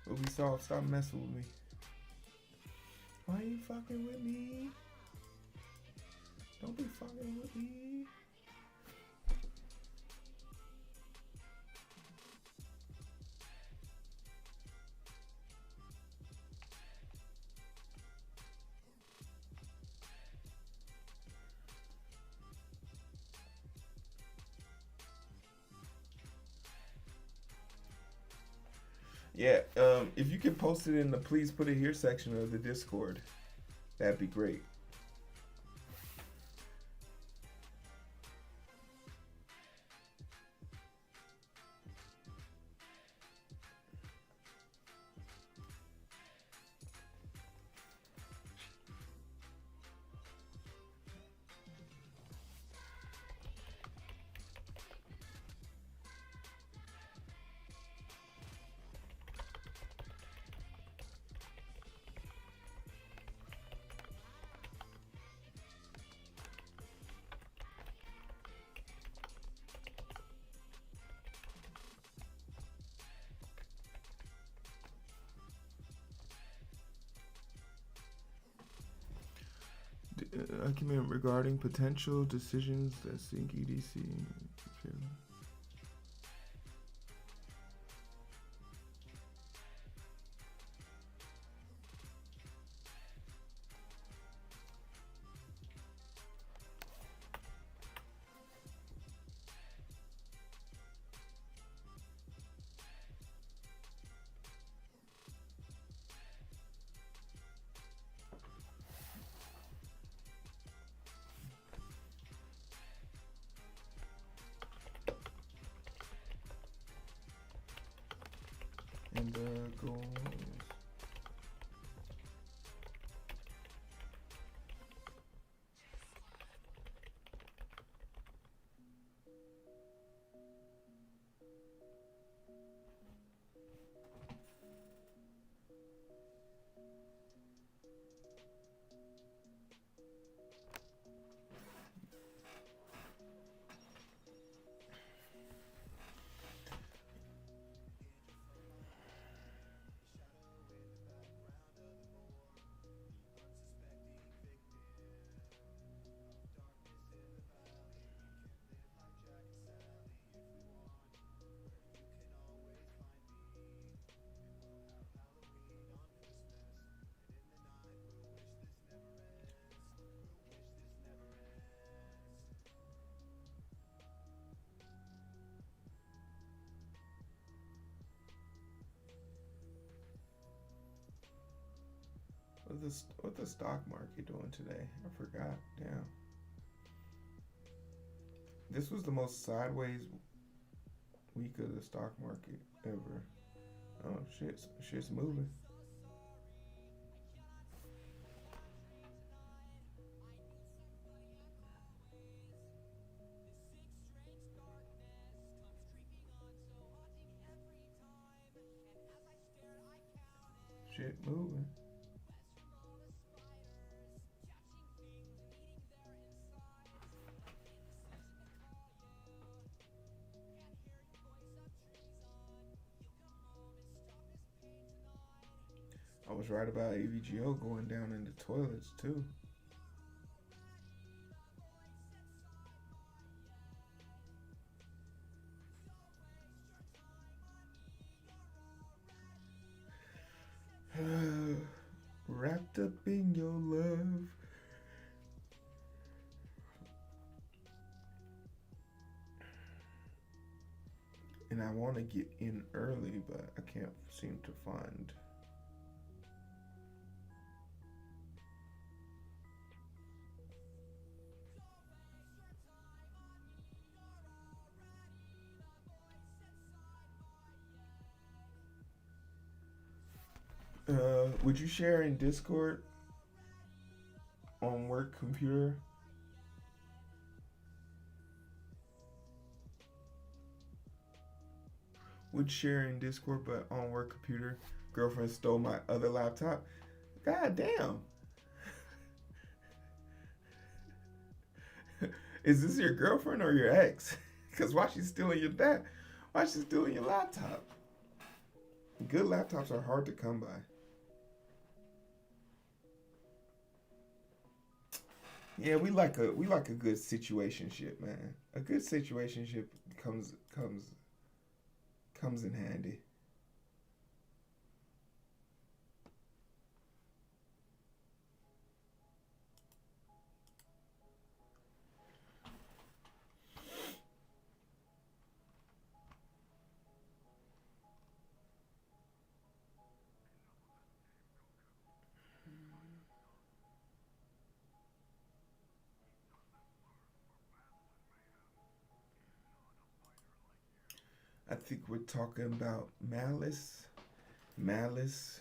S3: Ubisoft, stop messing with me. Why you fucking with me? Don't be fucking with me. Yeah, if you can post it in the please put it here section of the Discord, that'd be great. Argument regarding potential decisions that sync EDC. Okay. And goals. What the stock market doing today? I forgot. Damn. This was the most sideways week of the stock market ever. Oh shit's moving. Shit moving. I was right about AVGO going down in the toilets too. Wrapped up in your love. And I want to get in early, but I can't seem to find. Would you share in Discord on work computer? Would share in Discord, but on work computer. Girlfriend stole my other laptop. God damn. Is this your girlfriend or your ex? Because why she's stealing your dad? Why she's stealing your laptop? Good laptops are hard to come by. Yeah, we like a good situationship, man. A good situationship comes in handy. I think we're talking about Malice. Malice.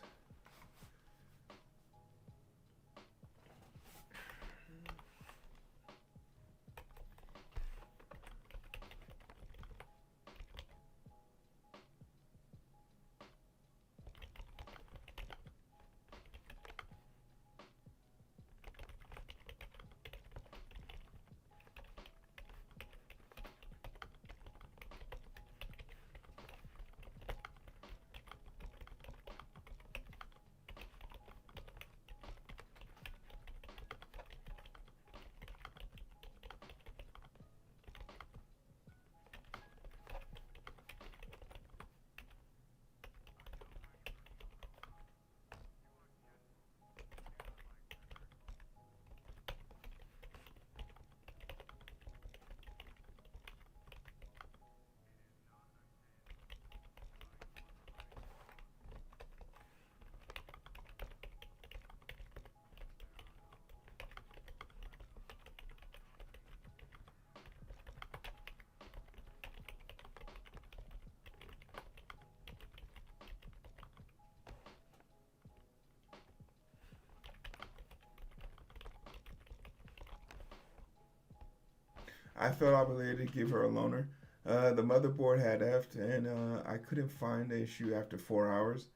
S3: I felt obligated to give her a loaner. The motherboard had effed, and I couldn't find the issue after 4 hours.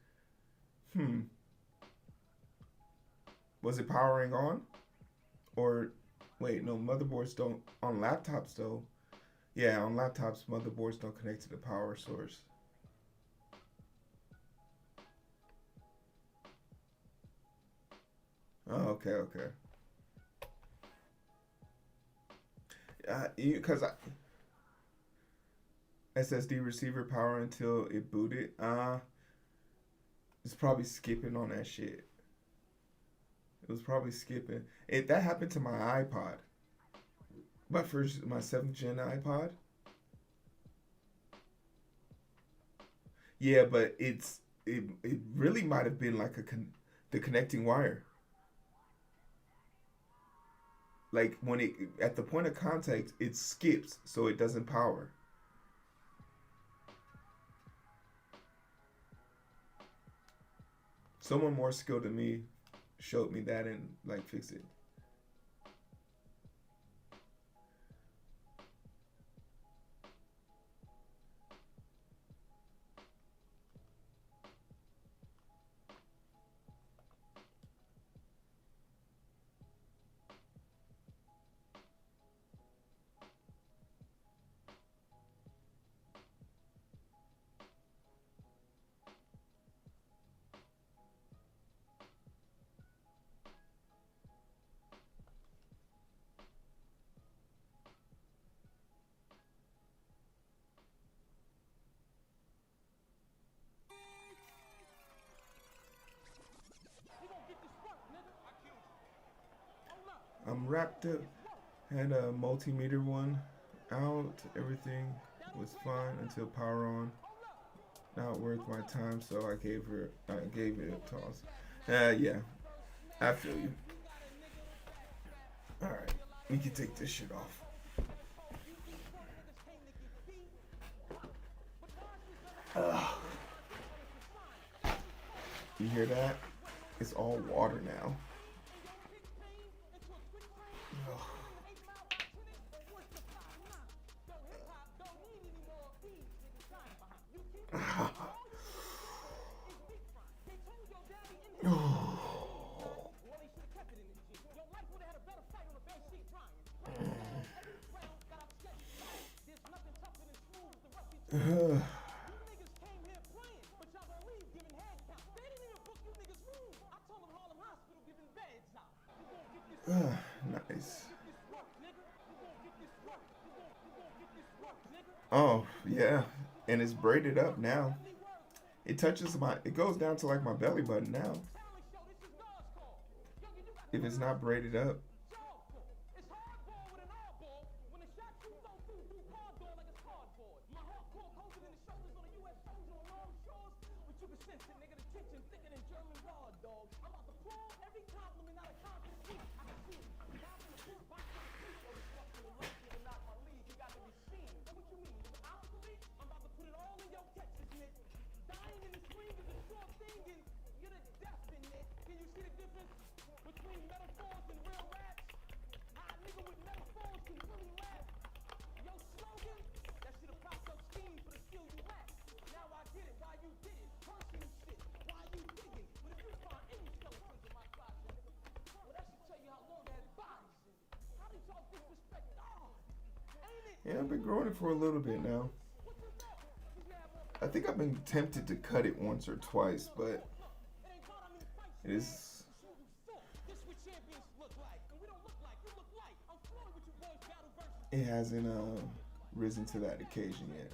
S3: Was it powering on? Or, wait, no, motherboards don't. On laptops, though. Yeah, on laptops, motherboards don't connect to the power source. Oh, okay. Because SSD receiver power until it booted. It's probably skipping on that shit. It was probably skipping. That happened to my iPod. My 7th gen iPod. Yeah, but it really might have been like the connecting wire. like when it at the point of contact, it skips so it doesn't power. Someone more skilled than me showed me that and like fixed it. I'm wrapped up. Had a multimeter one out. Everything was fine until power on. Not worth my time, so I gave it a toss. Yeah, I feel you. All right, we can take this shit off. You hear that? It's all water now. Nice. Oh, yeah. And it's braided up now. It goes down to like my belly button now. If it's not braided up. Yeah, I've been growing it for a little bit now. I think I've been tempted to cut it once or twice, but it hasn't risen to that occasion yet.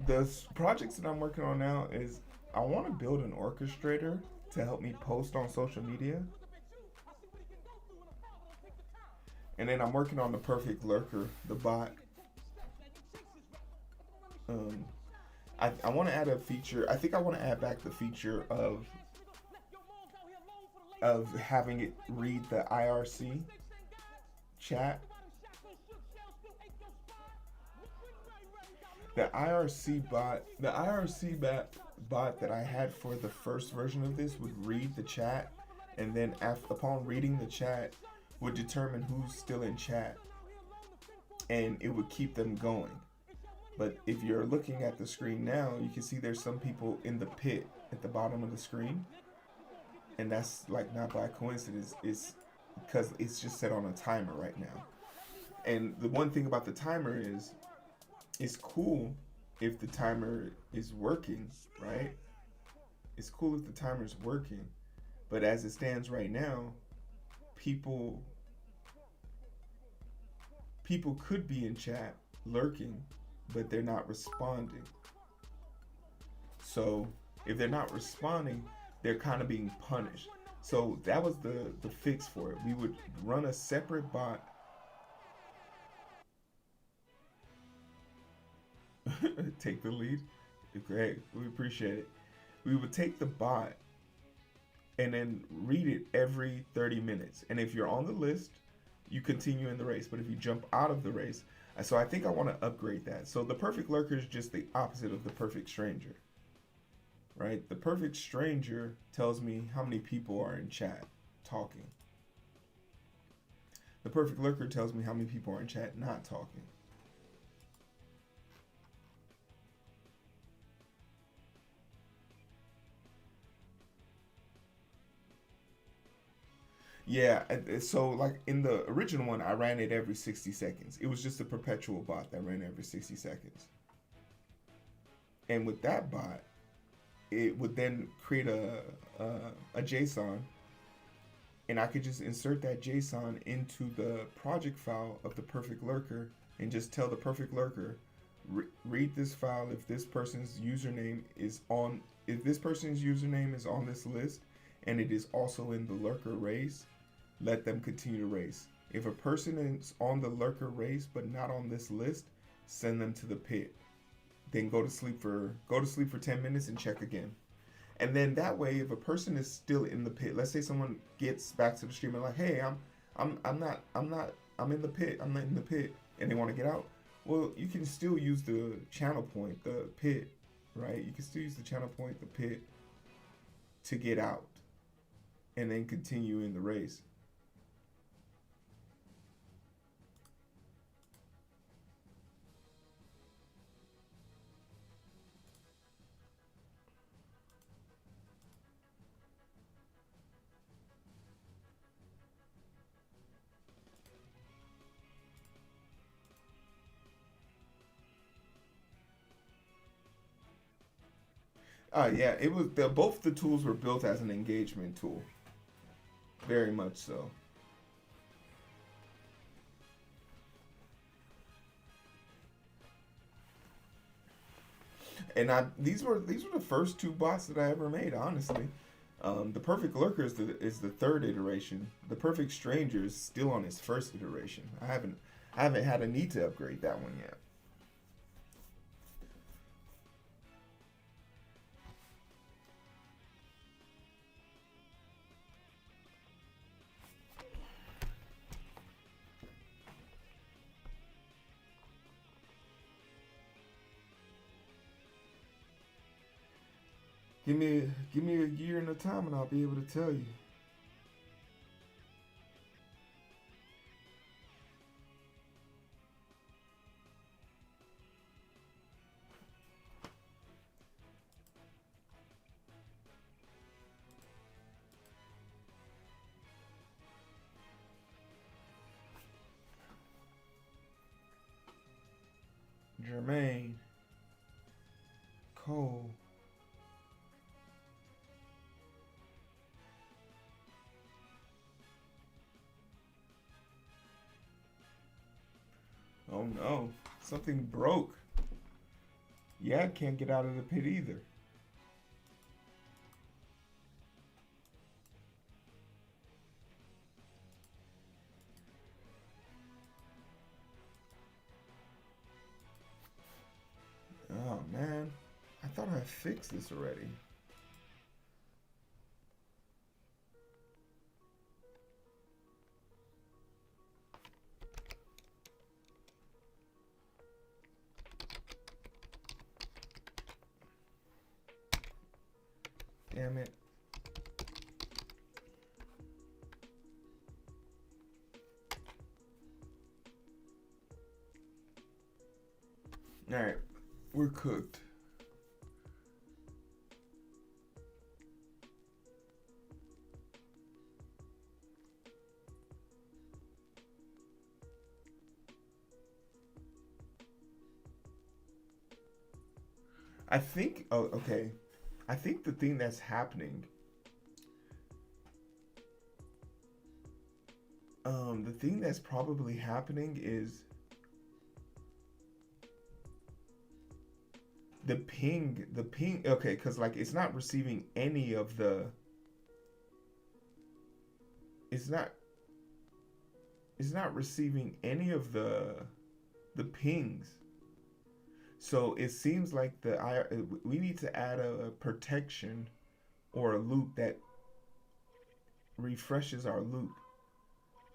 S3: The projects that I'm working on now is I want to build an orchestrator to help me post on social media. And then I'm working on the perfect lurker, the bot. I want to add a feature. I think I want to add back the feature of having it read the IRC chat. The IRC bot that I had for the first version of this would read the chat, and then upon reading the chat, would determine who's still in chat, and it would keep them going. But if you're looking at the screen now, you can see there's some people in the pit at the bottom of the screen, and that's like not by coincidence. It's because it's just set on a timer right now. And the one thing about the timer is, it's cool if the timer is working, right? It's cool if the timer is working, but as it stands right now, people could be in chat lurking, but they're not responding. So if they're not responding, they're kind of being punished. So that was the fix for it. We would run a separate bot. Take the lead. Great, we appreciate it. We would take the bot and then read it every 30 minutes. And if you're on the list, you continue in the race. But if you jump out of the race, so I think I want to upgrade that. So the perfect lurker is just the opposite of the perfect stranger, right? The perfect stranger tells me how many people are in chat talking. The perfect lurker tells me how many people are in chat not talking. Yeah, so like in the original one, I ran it every 60 seconds. It was just a perpetual bot that ran every 60 seconds. And with that bot, it would then create a JSON, and I could just insert that JSON into the project file of the perfect lurker and just tell the perfect lurker, read this file if this person's username is on this list and it is also in the lurker race, let them continue to race. If a person is on the lurker race but not on this list, send them to the pit. Then go to sleep for 10 minutes and check again. And then that way, if a person is still in the pit, let's say someone gets back to the stream and like, hey, I'm in the pit, and they want to get out. Well, you can still use the channel point, the pit, right? You can still use the channel point, the pit, to get out, and then continue in the race. Yeah, it was both the tools were built as an engagement tool. Very much so. And these were the first two bots that I ever made, honestly. The Perfect Lurker is the third iteration. The Perfect Stranger is still on its first iteration. I haven't had a need to upgrade that one yet. Give me a year and a time and I'll be able to tell you. Jermaine, Cole. Oh no, something broke. Yeah, can't get out of the pit either. Oh man, I thought I fixed this already. Damn it. All right, we're cooked. I think, oh, okay. I think the thing that's happening The thing that's probably happening is the ping, okay, because like it's not receiving any of the, it's not receiving any of the pings. So it seems like we need to add a protection or a loop that refreshes our loop.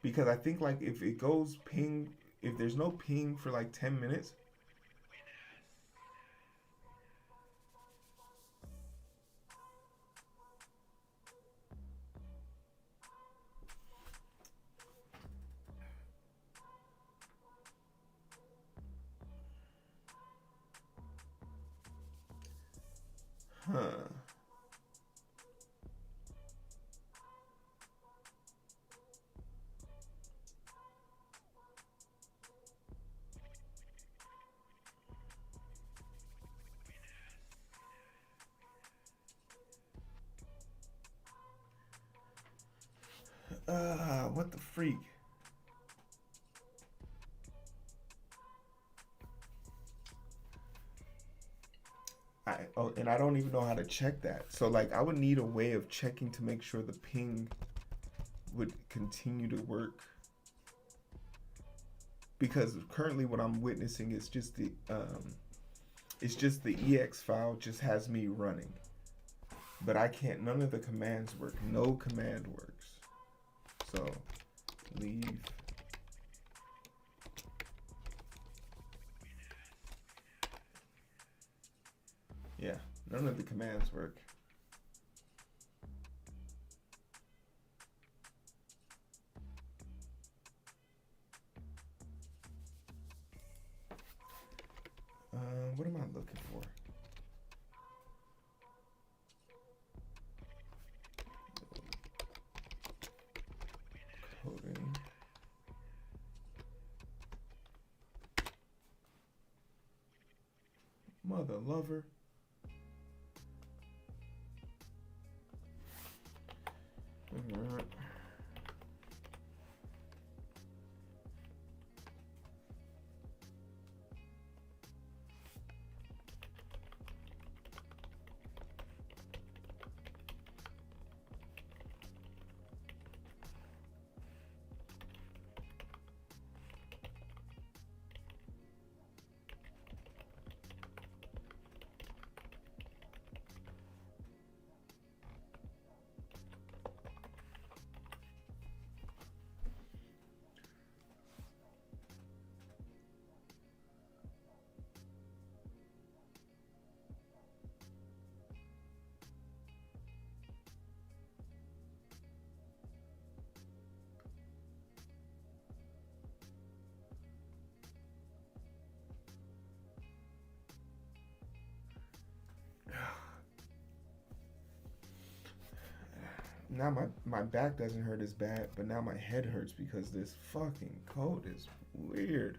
S3: Because I think like if it goes ping, if there's no ping for like 10 minutes, what the freak? And I don't even know how to check that. So like I would need a way of checking to make sure the ping would continue to work. Because currently what I'm witnessing is just the ex file just has me running. But I can't, none of the commands work. No command works. So leave. Yeah, none of the commands work. What am I looking for? Coding. Mother lover. Alright. Now my back doesn't hurt as bad, but now my head hurts because this fucking code is weird.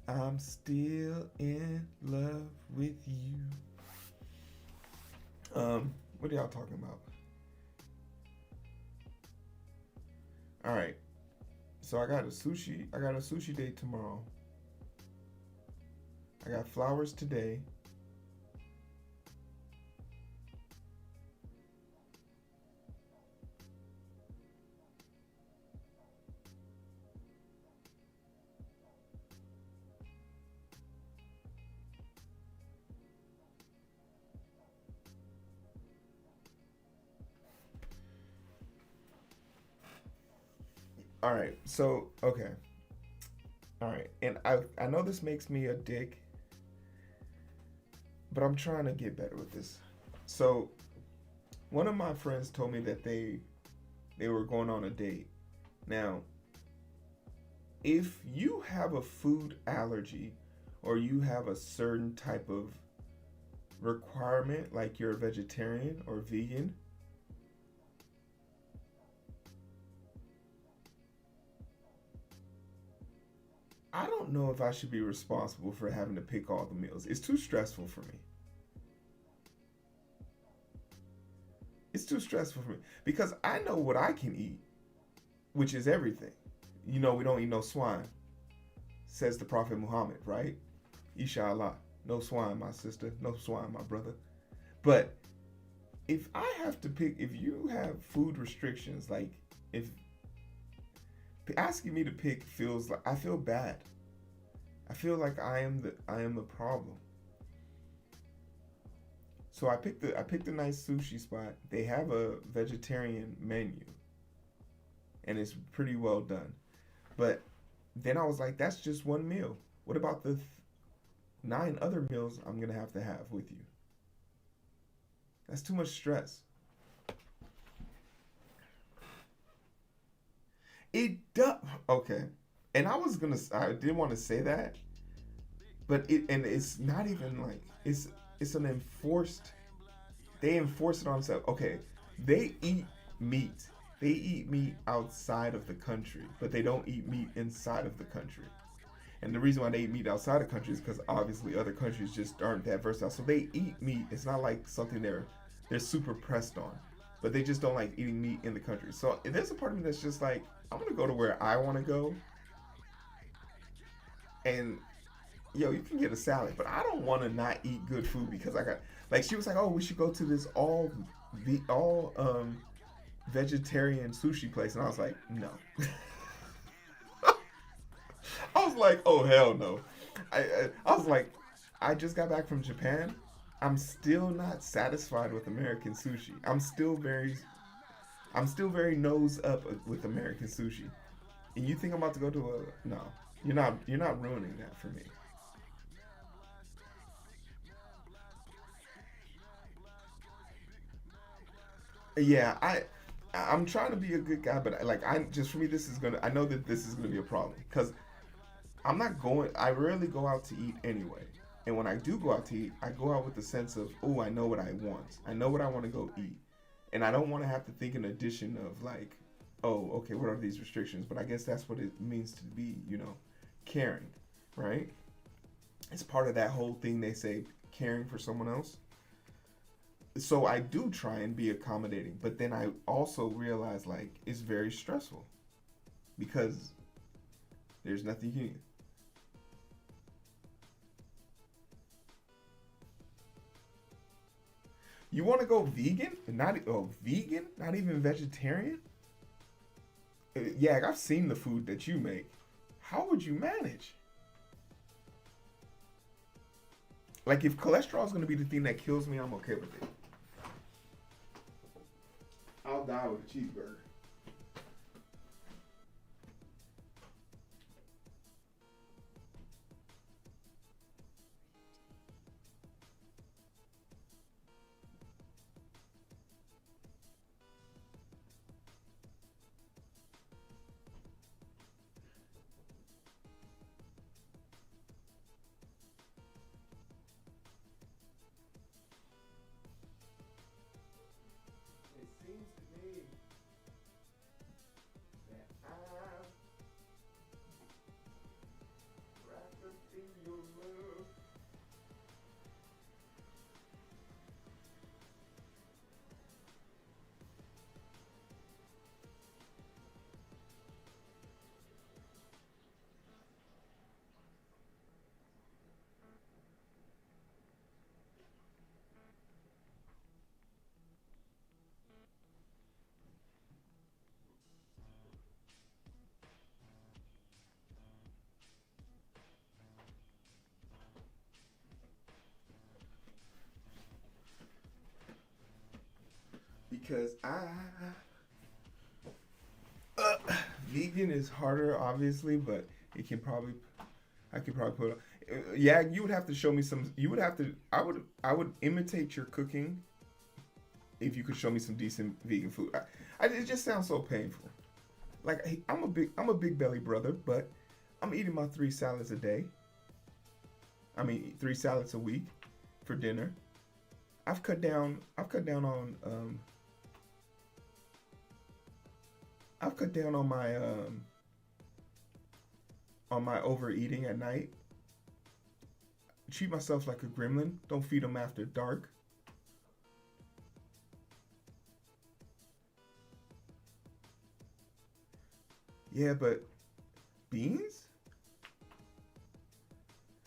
S3: I'm still in love with you. What are y'all talking about? All right. So I got a sushi date tomorrow. I got flowers today. All right, so okay. All right, and I know this makes me a dick, but I'm trying to get better with this. So, one of my friends told me that they were going on a date. Now, if you have a food allergy or you have a certain type of requirement, like you're a vegetarian or vegan, I don't know if I should be responsible for having to pick all the meals. It's too stressful for me. It's too stressful for me because I know what I can eat, which is everything. You know, we don't eat no swine, says the Prophet Muhammad, right? Inshallah. No swine, my sister. No swine, my brother. But if I have to pick, if you have food restrictions, like if asking me to pick feels like I feel bad. I feel like I am the problem. So I picked a nice sushi spot. They have a vegetarian menu, and it's pretty well done. But then I was like, that's just one meal. What about the 9 other meals I'm gonna have with you? That's too much stress. It does. Okay. And I didn't want to say that, but it's not even like, it's an enforced, they enforce it on themselves. Okay. They eat meat. They eat meat outside of the country, but they don't eat meat inside of the country. And the reason why they eat meat outside the country is because obviously other countries just aren't that versatile. So they eat meat. It's not like something they're super pressed on, but they just don't like eating meat in the country. So there's a part of me that's just like, I'm gonna go to where I want to go, and you can get a salad, but I don't want to not eat good food because I got, like, she was like, oh, we should go to this all vegetarian sushi place, and I was like, no. I was like, oh hell no. I was like, I just got back from Japan. I'm still not satisfied with American sushi. I'm still very nose up with American sushi. And you think I'm about to go to no. You're not ruining that for me. Yeah, I'm trying to be a good guy, but like for me I know that this is gonna be a problem because I rarely go out to eat anyway. And when I do go out to eat, I go out with the sense of, oh, I know what I want. I know what I want to go eat. And I don't want to have to think in addition of like, oh, okay, what are these restrictions? But I guess that's what it means to be, caring, right? It's part of that whole thing they say, caring for someone else. So I do try and be accommodating, but then I also realize like it's very stressful because there's nothing you can. You want to go vegan? Vegan? Not even vegetarian? Yeah, I've seen the food that you make. How would you manage? Like, if cholesterol is going to be the thing that kills me, I'm okay with it. I'll die with a cheeseburger. Because vegan is harder, obviously, but I could probably put. Yeah, you would have to show me some. You would have to. I would imitate your cooking. If you could show me some decent vegan food, it just sounds so painful. Like, I'm a big belly brother, but I'm eating my 3 salads a day. I mean, 3 salads a week for dinner. I've cut down on my overeating at night. Treat myself like a gremlin. Don't feed them after dark. Yeah, but beans?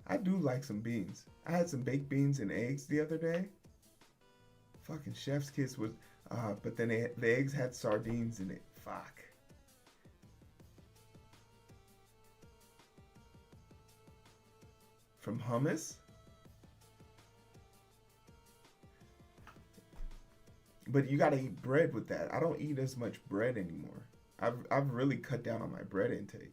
S3: I do like some beans. I had some baked beans and eggs the other day. Fucking chef's kiss was, but then the eggs had sardines in it. Fuck. From hummus? But you gotta eat bread with that. I don't eat as much bread anymore. I've really cut down on my bread intake.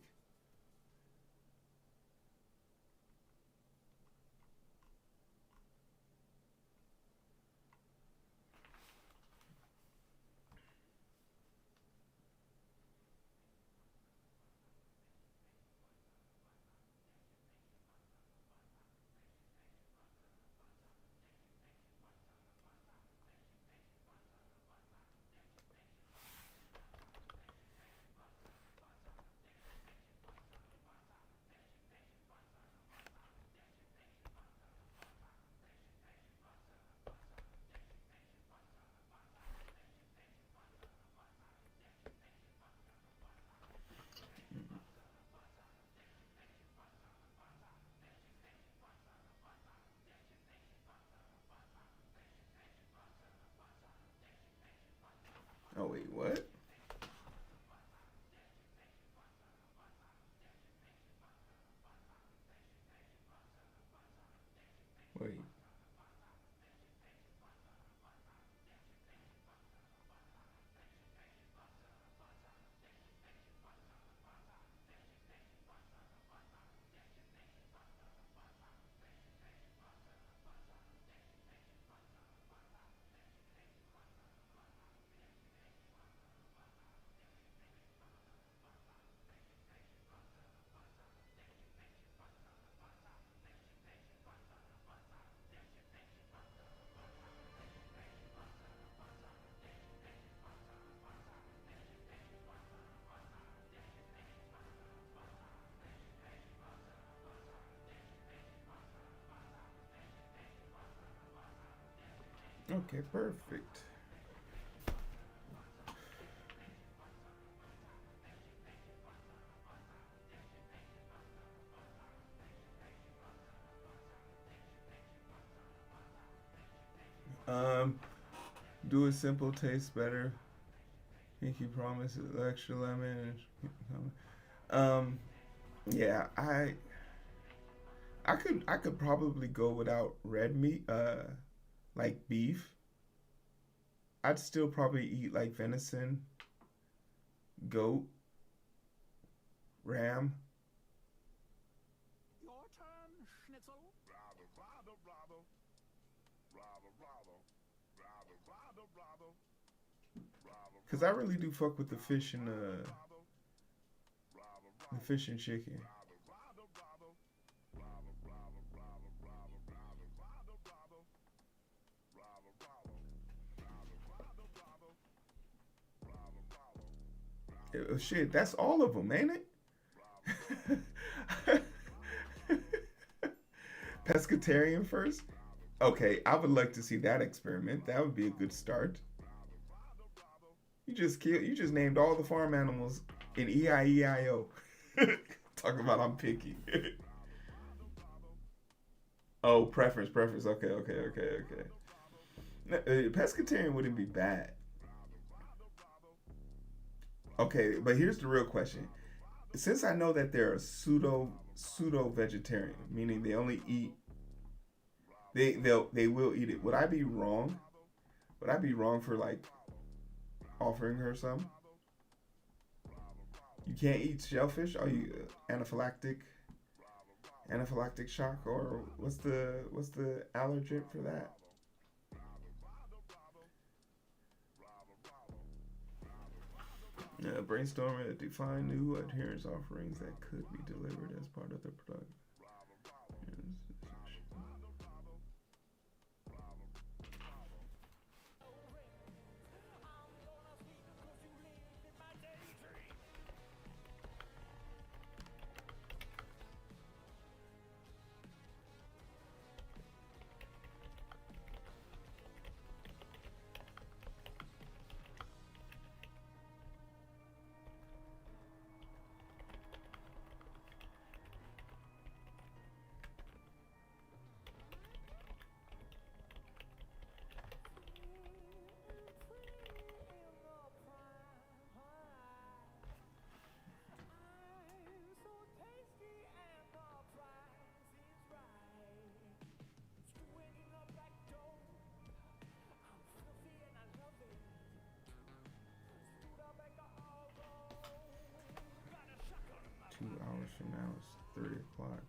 S3: Oh wait, what? Wait. Okay, perfect. Um, do it simple, tastes better. Pinky promise extra lemon. Um, yeah, I could probably go without red meat, like beef. I'd still probably eat like venison, goat, ram.
S4: Your turn, Schnitzel. Bravo, bravo, bravo. Bravo, bravo. Bravo, bravo, bravo. Bravo.
S3: Cause I really do fuck with the fish and chicken. Shit, that's all of them, ain't it? Pescatarian first? Okay, I would like to see that experiment. That would be a good start. You just named all the farm animals in EIEIO. Talking about I'm picky. Oh, preference. Okay. Pescatarian wouldn't be bad. Okay, but here's the real question. Since I know that they're a pseudo vegetarian, meaning they only eat they will eat it. Would I be wrong? Would I be wrong for like offering her some? You can't eat shellfish? Are you anaphylactic shock, or what's the allergen for that? Brainstorming to define new adherence offerings that could be delivered as part of the product. So now it's 3 o'clock.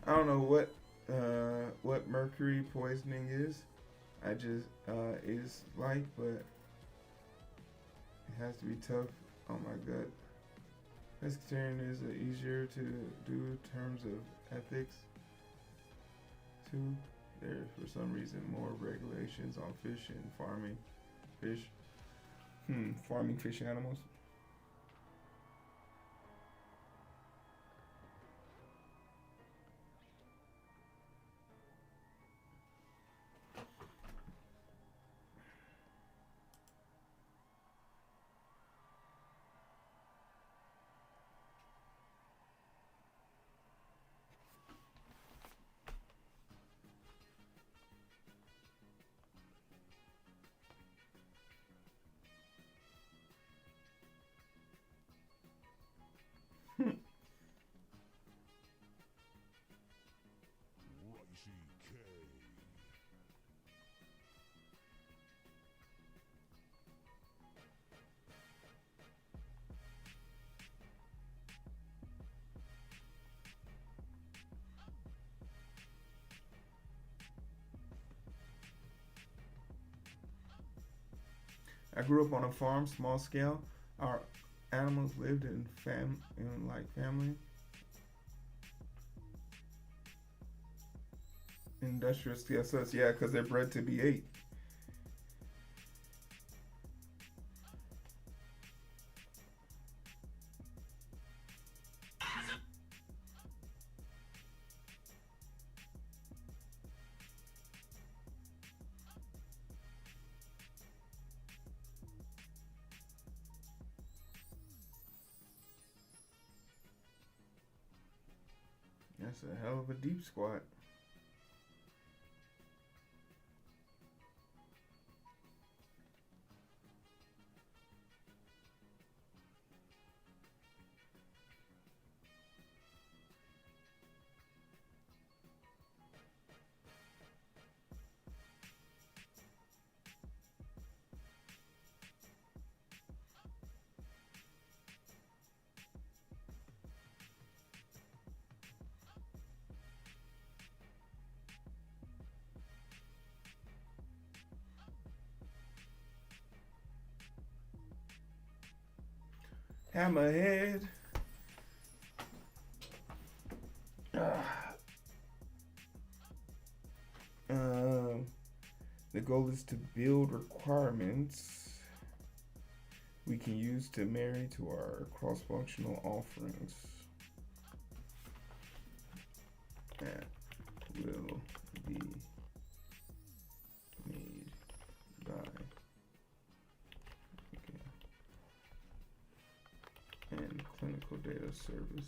S3: I don't know what mercury poisoning is. I just is like, but it has to be tough on my gut. Pescatarian is easier to do in terms of ethics. Too, there's for some reason more regulations on fish and farming fish. Farming fish animals. I grew up on a farm, small scale. Our animals lived in family. Industrial scale, so it's, yeah, because they're bred to be ate. That's a hell of a deep squat. Hammerhead. The goal is to build requirements we can use to marry to our cross-functional offerings. That will be made by and clinical data services.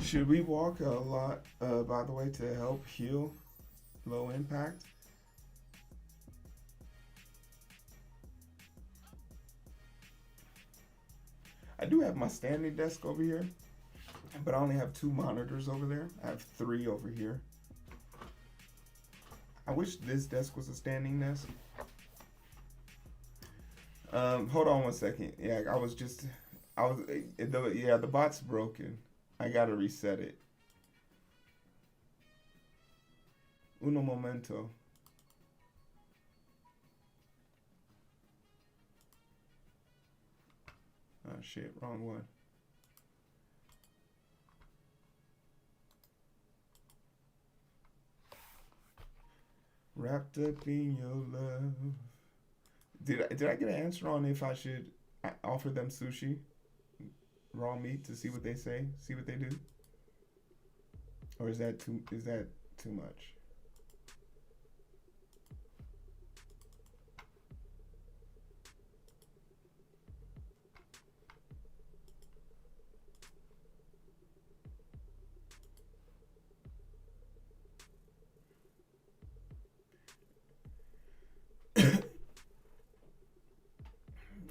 S3: Should we walk a lot, by the way, to help heal low impact? I do have my standing desk over here, but I only have 2 monitors over there. I have 3 over here. I wish this desk was a standing desk. Hold on one second. Yeah, the bot's broken. I gotta reset it. Uno momento. Oh shit, wrong one. Wrapped up in your love. Did I get an answer on if I should offer them sushi, raw meat, to see what they say, see what they do, or is that too much?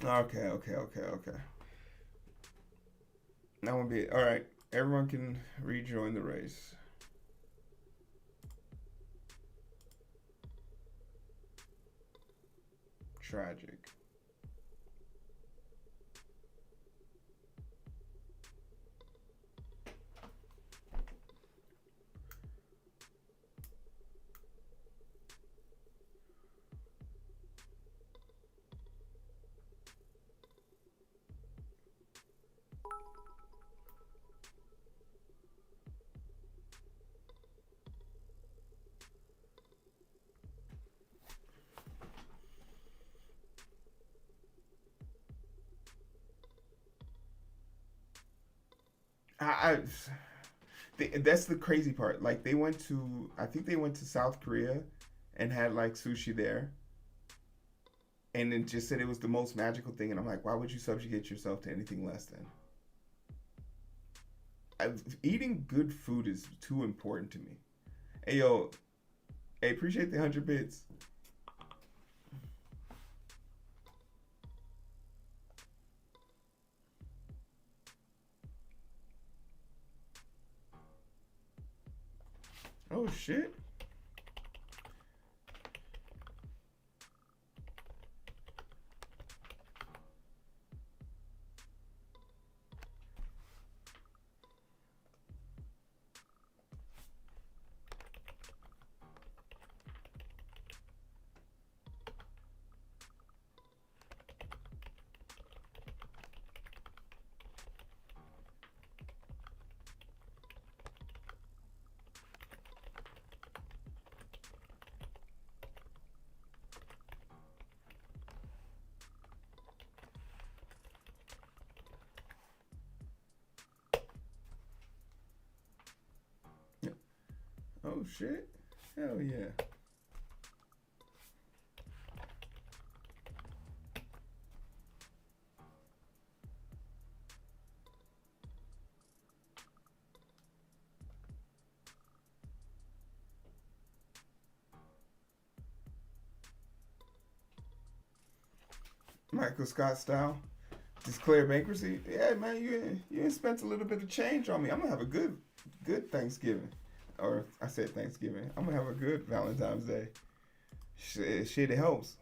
S3: Okay. That won't be all right. Everyone can rejoin the race. Tragic. I that's the crazy part. Like they went to, I think they went to South Korea and had like sushi there, and then just said it was the most magical thing. And I'm like, why would you subjugate yourself to anything less than? Eating good food is too important to me. Hey yo, hey, appreciate the 100 bits. Oh shit. Oh shit. Hell yeah. Michael Scott style. Declare bankruptcy. Yeah, man, you spent a little bit of change on me. I'm gonna have a good Thanksgiving. Or I said Thanksgiving. I'm gonna have a good Valentine's Day. Shit, it helps.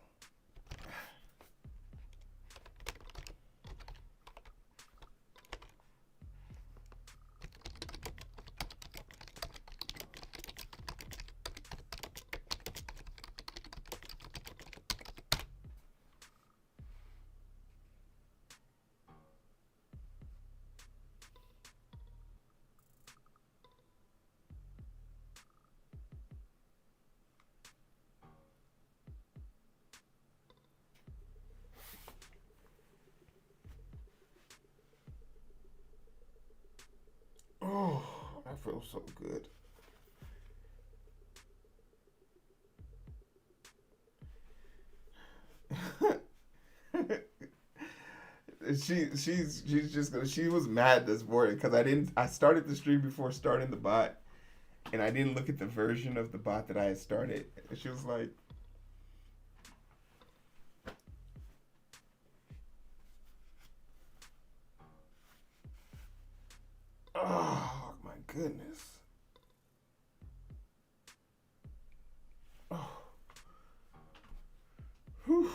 S3: Oh, that feels so good. She's just gonna, she was mad this morning because I started the stream before starting the bot, and I didn't look at the version of the bot that I had started. And she was like, oh my goodness. Oh. Whew.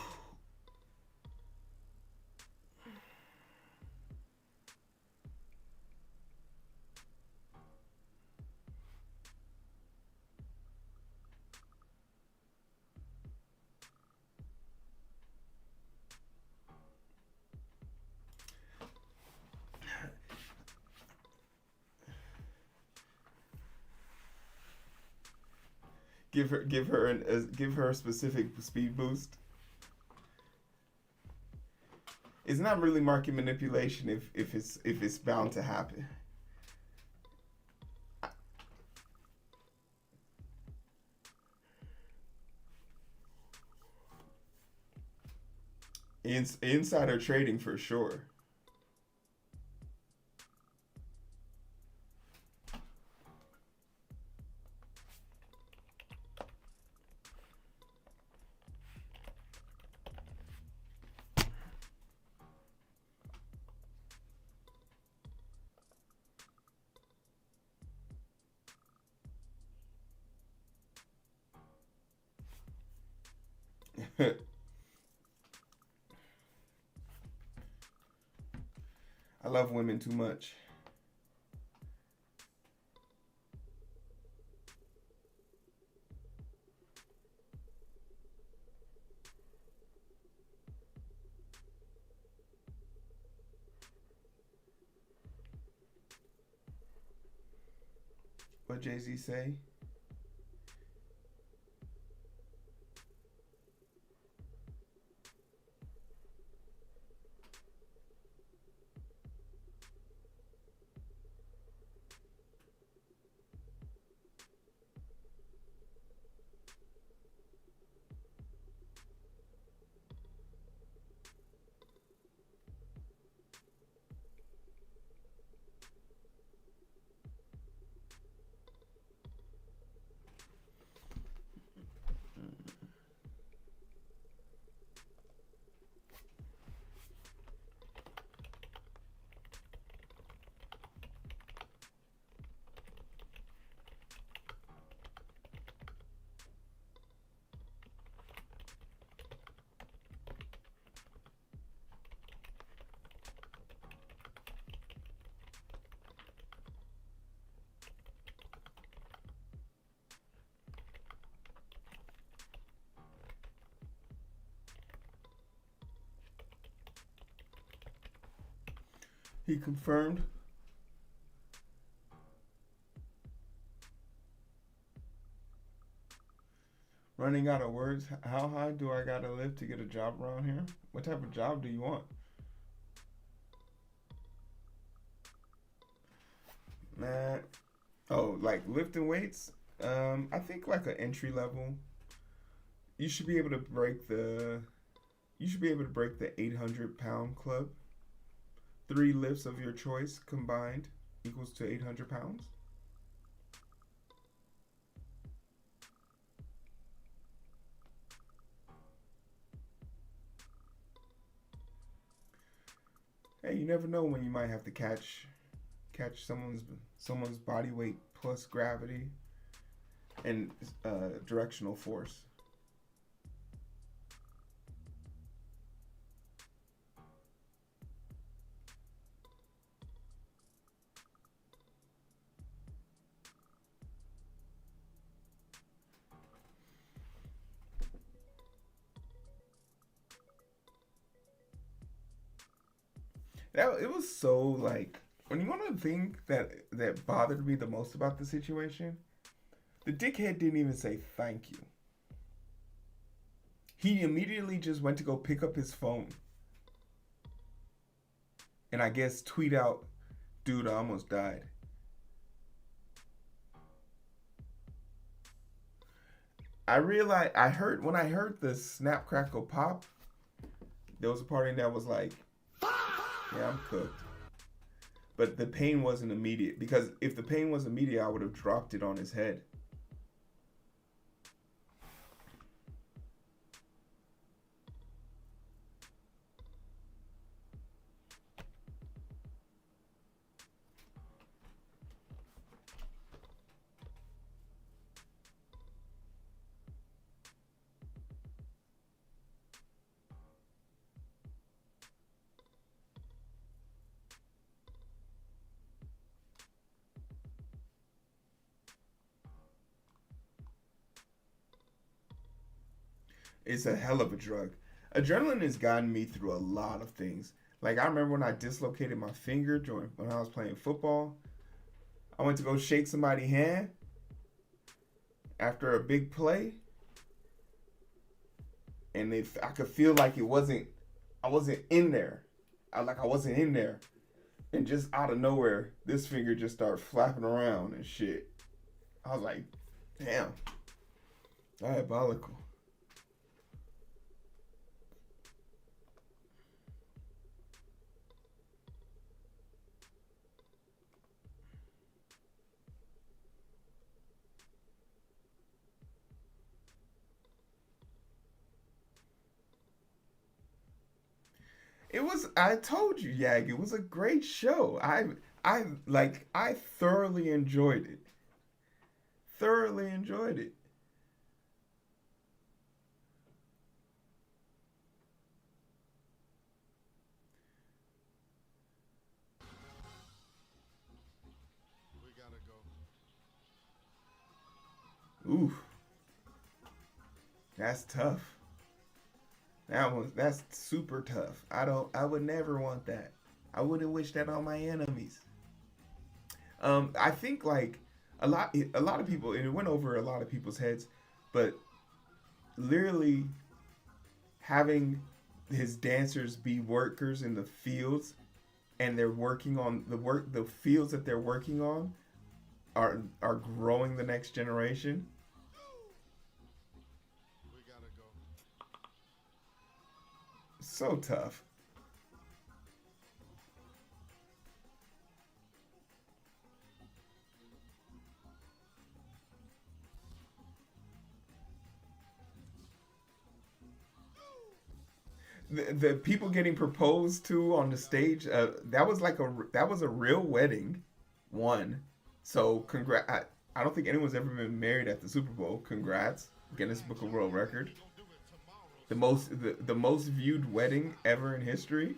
S3: give her a specific speed boost. It's not really market manipulation if it's bound to happen. Insider trading for sure. I love women too much. What Jay-Z say? He confirmed. Running out of words. How high do I gotta live to get a job around here? What type of job do you want? Man. Oh, like lifting weights? I think like an entry level. You should be able to break the 800-pound club. 3 lifts of your choice combined equals to 800 pounds. Hey, you never know when you might have to catch someone's body weight plus gravity and directional force. It was so like when you want to think that bothered me the most about the situation, the dickhead didn't even say thank you. He immediately just went to go pick up his phone and I guess tweet out, "Dude, I almost died." When I heard the snap crackle pop, there was a part in that was like, yeah, I'm cooked. But the pain wasn't immediate, because if the pain was immediate, I would have dropped it on his head. It's a hell of a drug. Adrenaline has gotten me through a lot of things. Like, I remember when I dislocated my finger when I was playing football. I went to go shake somebody's hand, after a big play, and I could feel like I wasn't in there. I wasn't in there, and just out of nowhere, this finger just started flapping around and shit. I was like, damn, diabolical. It was. I told you, Yag. It was a great show. I thoroughly enjoyed it. Thoroughly enjoyed it.
S4: We gotta go.
S3: Ooh, that's tough. That's super tough. I would never want that. I wouldn't wish that on my enemies. I think like a lot of people, and it went over a lot of people's heads, but literally having his dancers be workers in the fields, and they're working on the fields that they're working on are growing the next generation.
S4: We gotta go.
S3: So tough. The people getting proposed to on the stage, that was a real wedding, one. So I don't think anyone's ever been married at the Super Bowl. Congrats, Guinness Book of World Record. The most viewed wedding ever in history.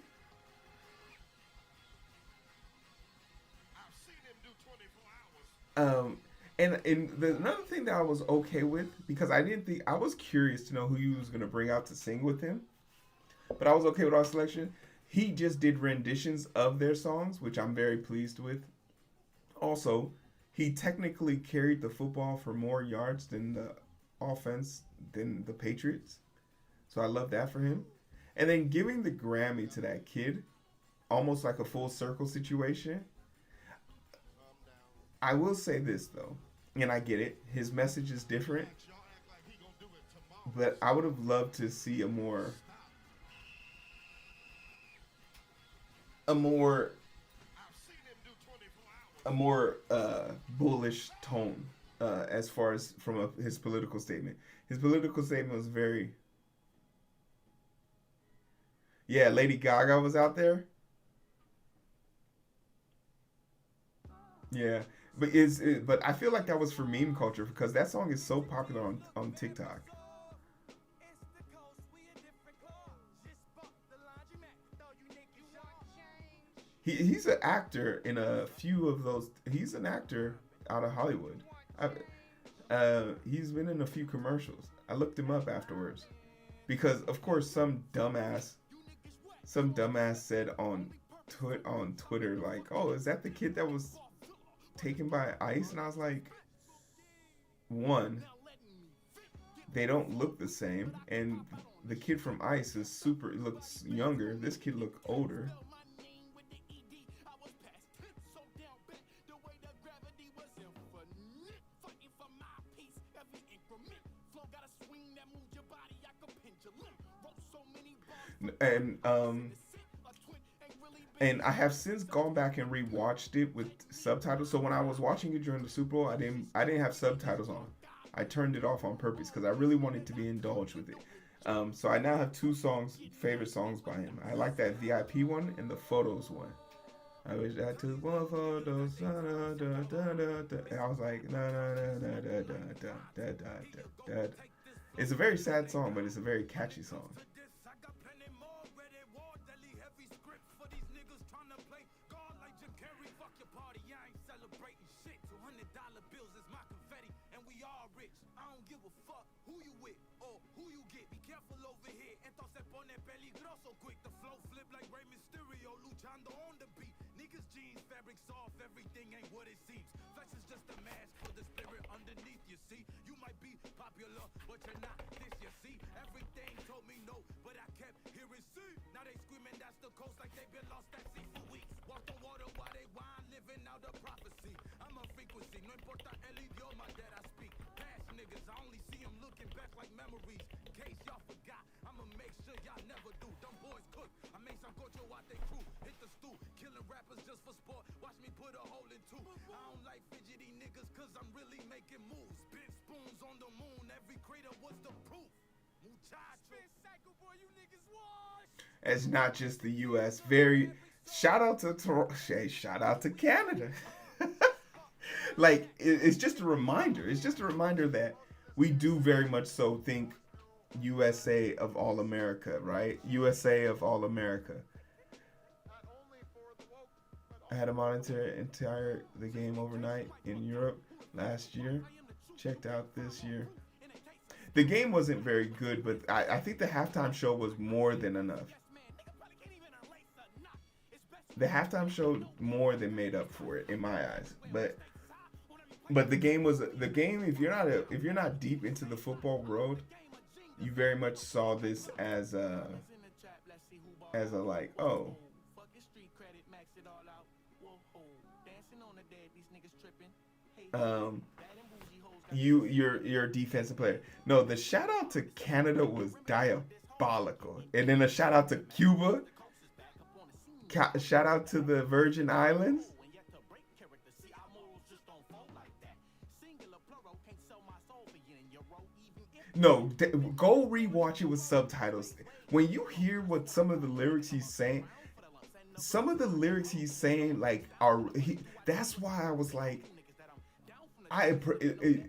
S3: Another thing that I was okay with, because I was curious to know who he was gonna bring out to sing with him. But I was okay with our selection. He just did renditions of their songs, which I'm very pleased with. Also, he technically carried the football for more yards than the offense than the Patriots. So I love that for him. And then giving the Grammy to that kid, almost like a full circle situation. I will say this though, and I get it. His message is different. But I would have loved to see a more bullish tone as far as from his political statement. His political statement was very, yeah. Lady Gaga was out there. Yeah, but I feel like that was for meme culture because that song is so popular on TikTok. He's an actor in a few of those. He's an actor out of Hollywood. He's been in a few commercials. I looked him up afterwards because, of course, some dumbass said on Twitter like, "Oh, is that the kid that was taken by ICE?" And I was like, one, they don't look the same, and the kid from ICE looks younger. This kid looked older. And I have since gone back and rewatched it with subtitles. So when I was watching it during the Super Bowl, I didn't have subtitles on. I turned it off on purpose because I really wanted to be indulged with it. So I now have two favorite songs by him. I like that VIP one and the Photos one. I wish I took one photo. And I was like, It's a very sad song, but it's a very catchy song.
S2: takes off, everything ain't what it seems. Flex is just a mask for the spirit underneath, you see. You might be popular, but you're not this, you see. Everything told me no, but I kept hearing see. Now they screaming that's the coast like they been lost at sea for weeks. Walk on water while they whine, living out a prophecy. I'm a frequency, no importa el idioma that I speak. Past niggas, I only see them looking back like memories. In case y'all forgot, I'ma make sure y'all never do. Them boys cook, I make some gocho out they crew. Hit the stool, killing rappers just for sport. Watch me put a hole in two. I don't like fidgety niggas cause I'm really making moves. Spit spoons on the moon, every crater was the proof. Muchacho.
S3: It's not just the U.S. Very shout out to shout out to Canada. Like it's just a reminder. It's just a reminder that we do very much so think USA of all America, right? USA of all America. I had to monitor the game overnight in Europe last year. Checked out this year. The game wasn't very good, but I think the halftime show was more than enough. The halftime show more than made up for it in my eyes. But the game was the game. If you're not deep into the football world, you very much saw this as a like, oh, you're a defensive player. No, the shout out to Canada was diabolical, and then a shout out to Cuba. Shout out to the Virgin Islands. No, go rewatch it with subtitles. When you hear what some of the lyrics he's saying, like that's why I was like,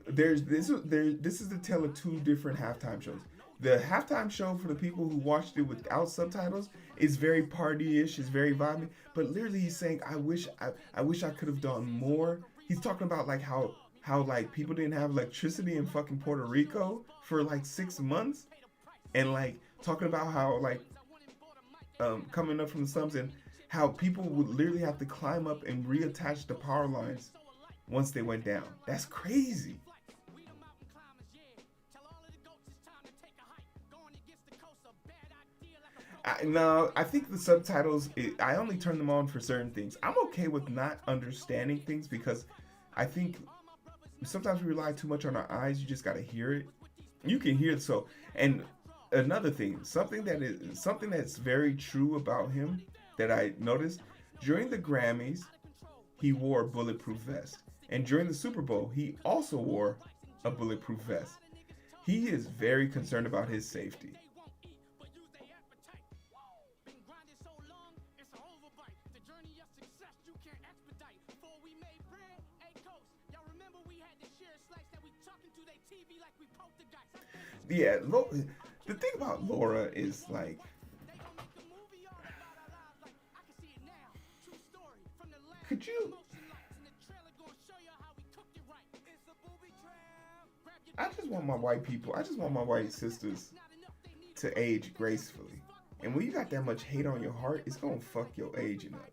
S3: this is the tale of two different halftime shows. The halftime show for the people who watched it without subtitles is very party-ish, is very vibey. But literally, he's saying, "I wish I could have done more." He's talking about like how like people didn't have electricity in fucking Puerto Rico for like 6 months, and like talking about how like coming up from the slums and how people would literally have to climb up and reattach the power lines once they went down. That's crazy. I think the subtitles, I only turn them on for certain things. I'm okay with not understanding things because I think sometimes we rely too much on our eyes. You just gotta hear it. You can hear it. So, and another thing, something that's very true about him that I noticed during the Grammys, he wore a bulletproof vest, and during the Super Bowl, he also wore a bulletproof vest. He is very concerned about his safety. Yeah, the thing about Laura is like, could you? I just want my white sisters to age gracefully. And when you got that much hate on your heart, it's gonna fuck your aging up.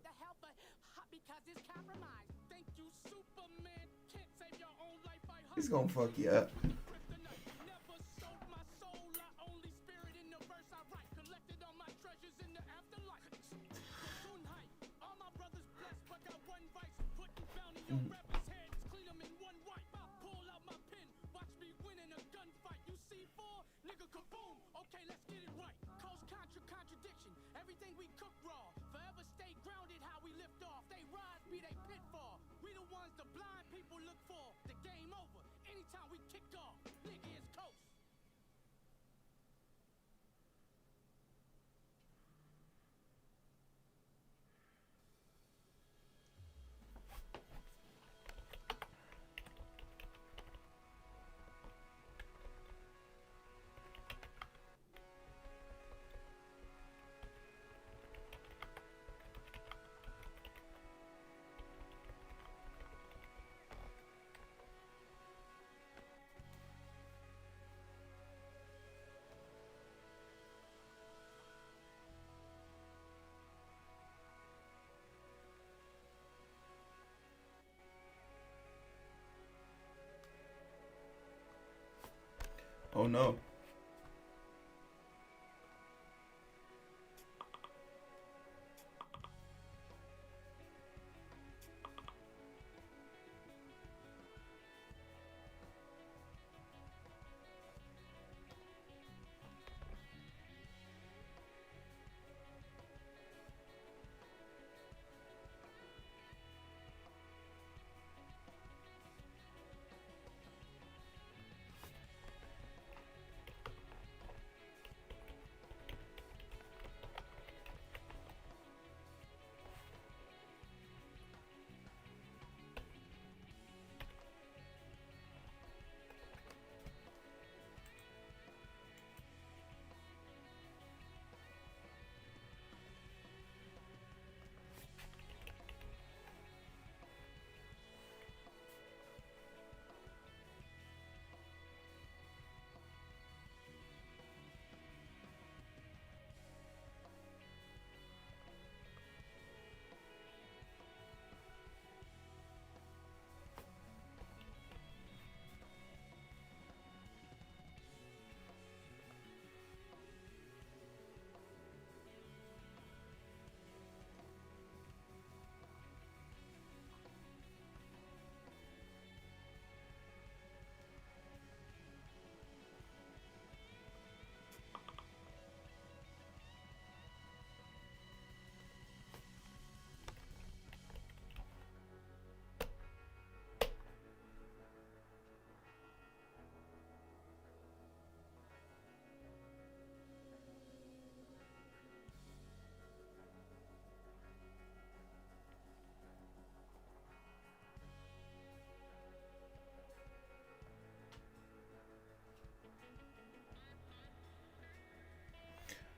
S3: It's gonna fuck you up. Oh no.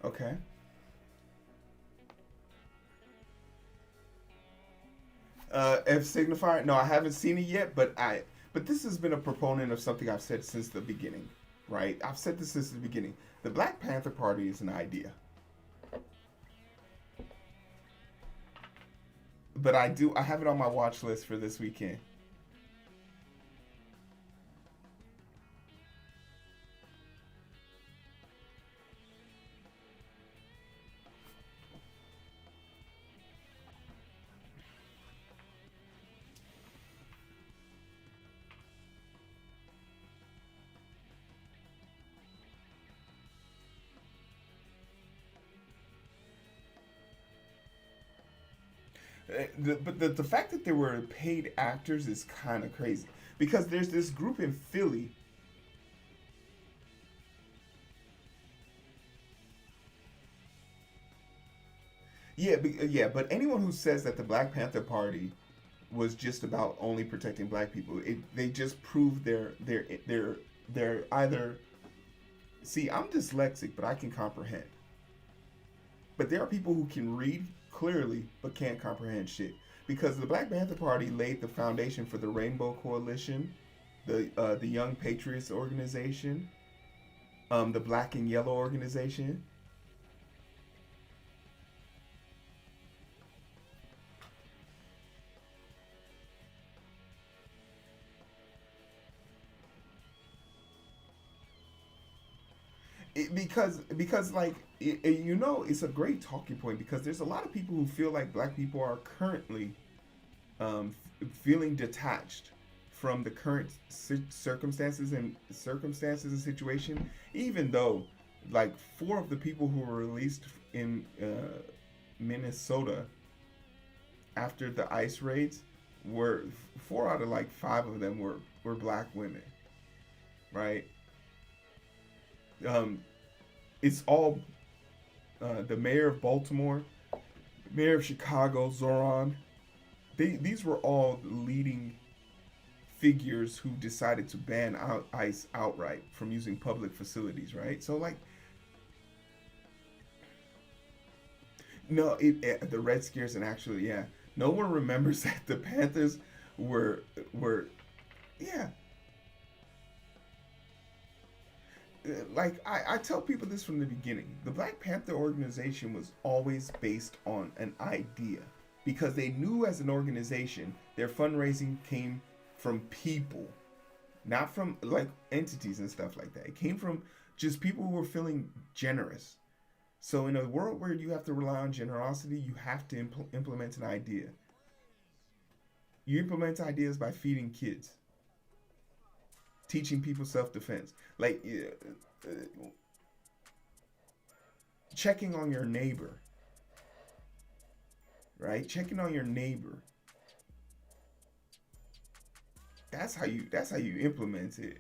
S3: Okay. F signifier? No, I haven't seen it yet, but this has been a proponent of something I've said since the beginning, right? I've said this since the beginning. The Black Panther Party is an idea. But I have it on my watch list for this weekend. But the fact that they were paid actors is kind of crazy because there's this group in Philly. Yeah, but anyone who says that the Black Panther Party was just about only protecting black people, they just prove they're either. See, I'm dyslexic, but I can comprehend. But there are people who can read clearly but can't comprehend shit. Because the Black Panther Party laid the foundation for the Rainbow Coalition, the Young Patriots Organization, the Black and Yellow Organization. Because like it's a great talking point because there's a lot of people who feel like black people are currently feeling detached from the current circumstances and situation, even though like 4 of the people who were released in Minnesota after the ICE raids were 4 out of like 5 of them were black women, right? It's all the mayor of Baltimore, mayor of Chicago, Zoran. These were all leading figures who decided to ban ICE outright from using public facilities, right? So like, no, the Red Scares, and actually, yeah, no one remembers that the Panthers were yeah. Like I tell people this from the beginning. The Black Panther organization was always based on an idea because they knew as an organization their fundraising came from people, not from like entities and stuff like that. It came from just people who were feeling generous. So in a world where you have to rely on generosity, you have to implement an idea. You implement ideas by feeding kids, teaching people self-defense, like checking on your neighbor, right? Checking on your neighbor. That's how you implement it.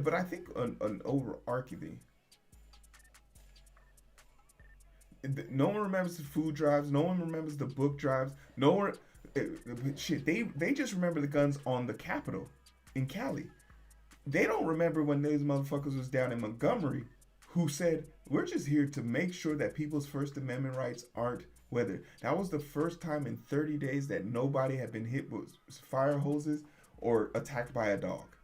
S3: But I think an overarching, no one remembers the food drives. No one remembers the book drives. No one, shit. They just remember the guns on the Capitol in Cali. They don't remember when those motherfuckers was down in Montgomery, who said, "We're just here to make sure that people's First Amendment rights aren't weathered." That was the first time in 30 days that nobody had been hit with fire hoses or attacked by a dog.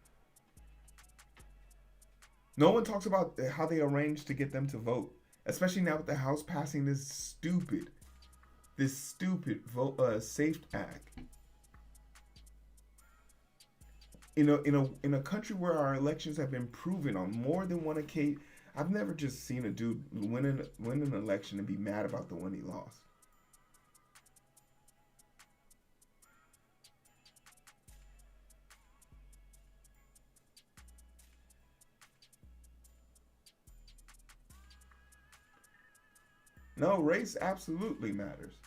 S3: No one talks about how they arranged to get them to vote, especially now with the House passing this stupid SAFE Act. In a country where our elections have been proven on more than one occasion, I've never just seen a dude win an election and be mad about the one he lost. No, race absolutely matters.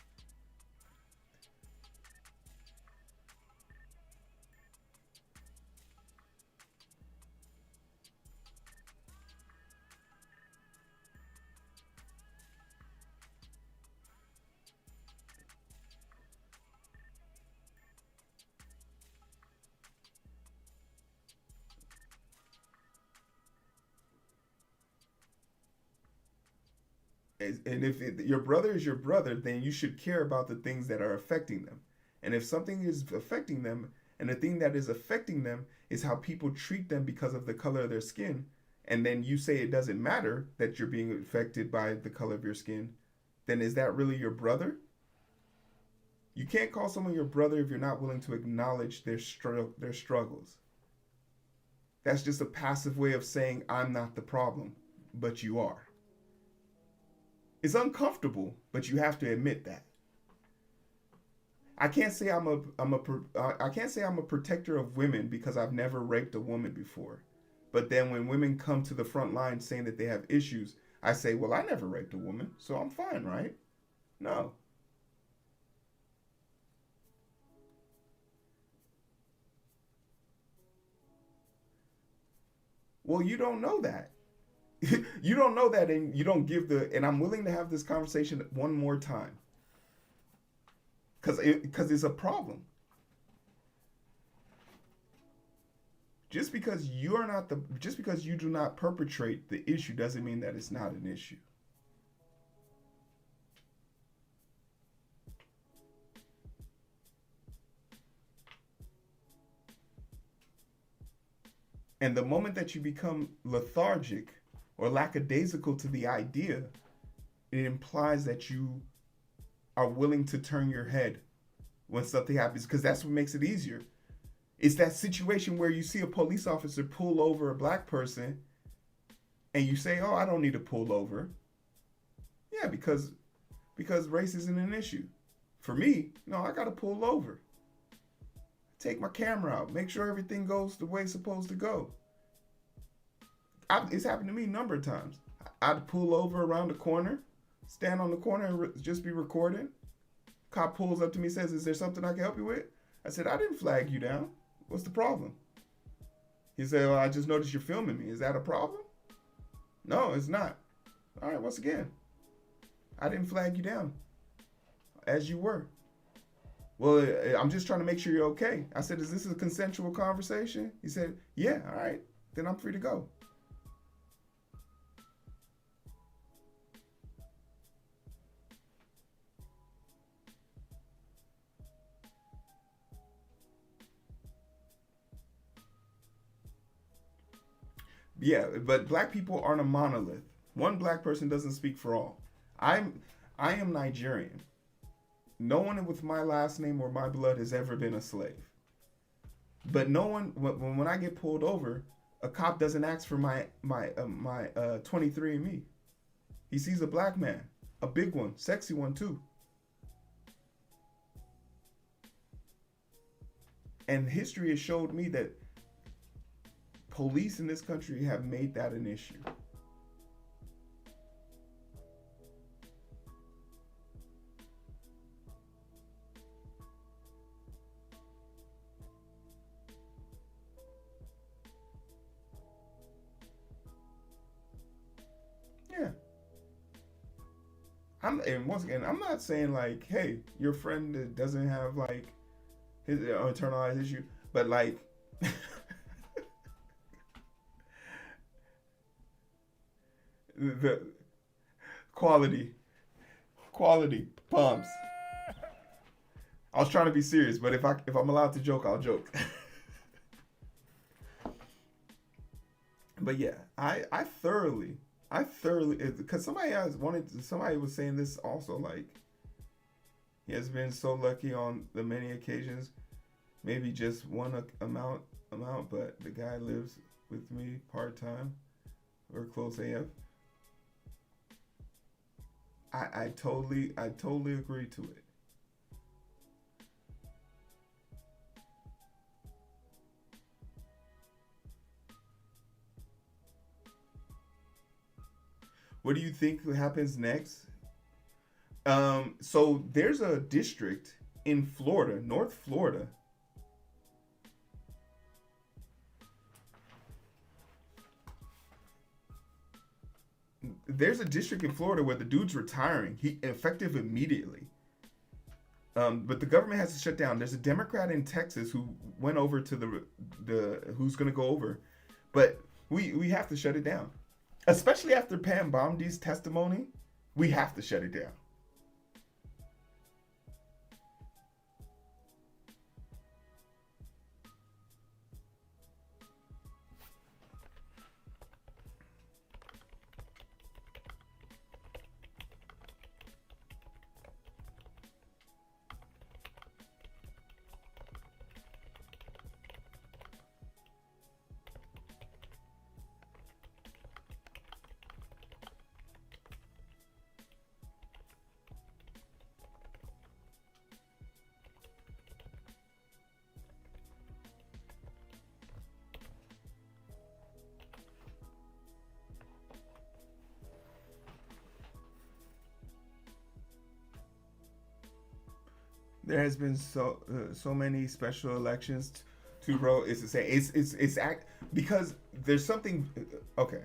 S3: And if your brother is your brother, then you should care about the things that are affecting them. And if something is affecting them, and the thing that is affecting them is how people treat them because of the color of their skin, and then you say it doesn't matter that you're being affected by the color of your skin, then is that really your brother? You can't call someone your brother if you're not willing to acknowledge their struggles. That's just a passive way of saying I'm not the problem, but you are. It's uncomfortable, but you have to admit that. I can't say I'm a protector of women because I've never raped a woman before. But then when women come to the front line saying that they have issues, I say, well, I never raped a woman, so I'm fine, right? No. Well, you don't know that. You don't know that, and you don't give and I'm willing to have this conversation one more time. Because it's a problem. Just because you do not perpetrate the issue doesn't mean that it's not an issue. And the moment that you become lethargic or lackadaisical to the idea, it implies that you are willing to turn your head when something happens, because that's what makes it easier. It's that situation where you see a police officer pull over a black person and you say, oh, I don't need to pull over. Yeah, because race isn't an issue. For me, no, I got to pull over. Take my camera out. Make sure everything goes the way it's supposed to go. It's happened to me a number of times. I'd pull over around the corner, stand on the corner and just be recording. Cop pulls up to me and says, is there something I can help you with? I said, I didn't flag you down. What's the problem? He said, well, I just noticed you're filming me. Is that a problem? No, it's not. All right, once again, I didn't flag you down as you were. Well, I'm just trying to make sure you're okay. I said, is this a consensual conversation? He said, yeah, all right, then I'm free to go. Yeah, but black people aren't a monolith. One black person doesn't speak for all. I am Nigerian. No one with my last name or my blood has ever been a slave. But no one, when I get pulled over, a cop doesn't ask for my 23andMe. He sees a black man, a big one, sexy one too. And history has showed me that police in this country have made that an issue. Yeah. Once again, I'm not saying like, hey, your friend that doesn't have like his internalized issue, but like the quality pumps. I was trying to be serious, but if I'm allowed to joke, I'll joke. But yeah, I thoroughly, because somebody was saying this also, like, he has been so lucky on the many occasions, maybe just one amount, but the guy lives with me part-time. We're close AF. I totally agree to it. What do you think happens next? So there's a district in Florida, North Florida. There's a district in Florida where the dude's retiring. He effective immediately. But the government has to shut down. There's a Democrat in Texas who went over to who's gonna go over, but we have to shut it down. Especially after Pam Bomdi's testimony, we have to shut it down. There has been so many special elections to bro. It's the same. It's because there's something. Okay,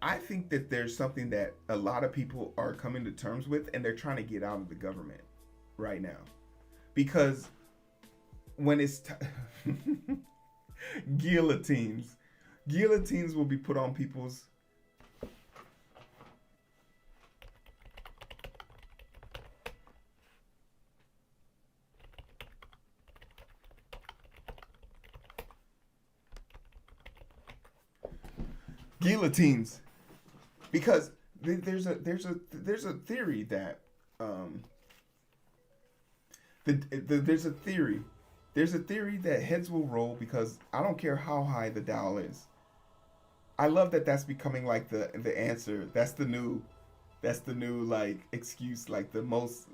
S3: I think that there's something that a lot of people are coming to terms with, and they're trying to get out of the government right now, because when it's guillotines will be put on people's. Guillotines, because there's a theory that there's a theory that heads will roll because I don't care how high the Dow is. I love that that's becoming like the answer. That's the new like excuse, like the most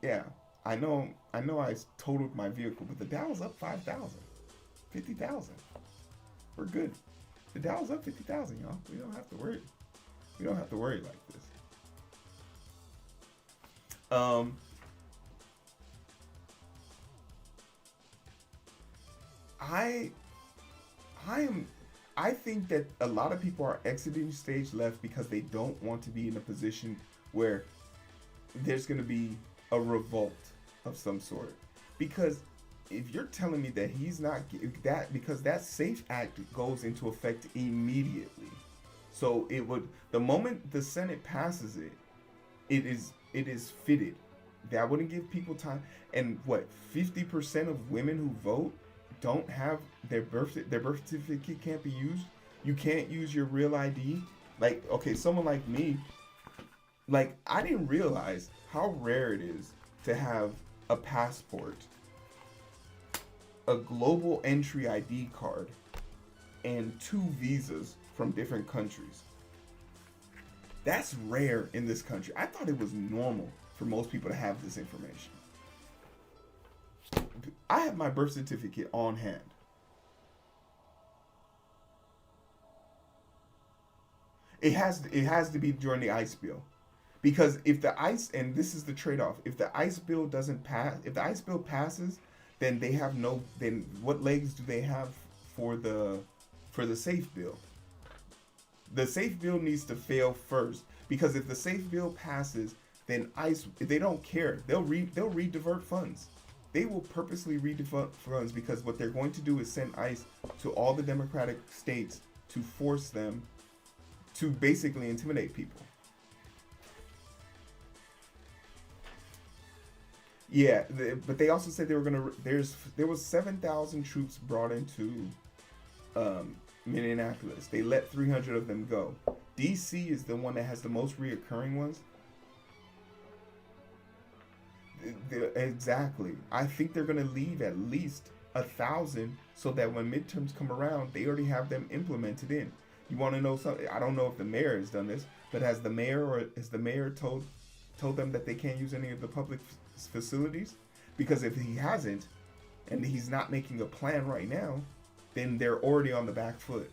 S3: yeah. I know I totaled my vehicle, but the Dow's up 5,000, 50,000. We're good. The Dow's up 50,000, y'all. We don't have to worry. We don't have to worry like this. I think that a lot of people are exiting stage left because they don't want to be in a position where there's going to be a revolt of some sort. Because if you're telling me that he's not that, because that SAFE Act goes into effect immediately, so it would, the moment the Senate passes it, it is fitted. That wouldn't give people time. And what, 50% of women who vote don't have their birth certificate can't be used. You can't use your real ID. Like, okay, someone like me, like, I didn't realize how rare it is to have a passport a global entry ID card and 2 visas from different countries. That's rare in this country. I thought it was normal for most people to have this information. I have my birth certificate on hand. It has to be during the ICE bill. Because if the ICE, and this is the trade-off, if the ICE bill doesn't pass, if the ICE bill passes, then they have no, then what legs do they have for the safe bill? The safe bill needs to fail first, because if the safe bill passes, then ICE, they don't care. They'll redivert funds. They will purposely redivert funds, because what they're going to do is send ICE to all the democratic states to force them to basically intimidate people. Yeah, but they also said they were gonna. There was 7,000 troops brought into Minneapolis. They let 300 of them go. DC is the one that has the most reoccurring ones. Exactly. I think they're gonna leave at least 1,000 so that when midterms come around, they already have them implemented in. You want to know something? I don't know if the mayor has done this, but has the mayor told them that they can't use any of the public facilities? Because if he hasn't, and he's not making a plan right now, then they're already on the back foot.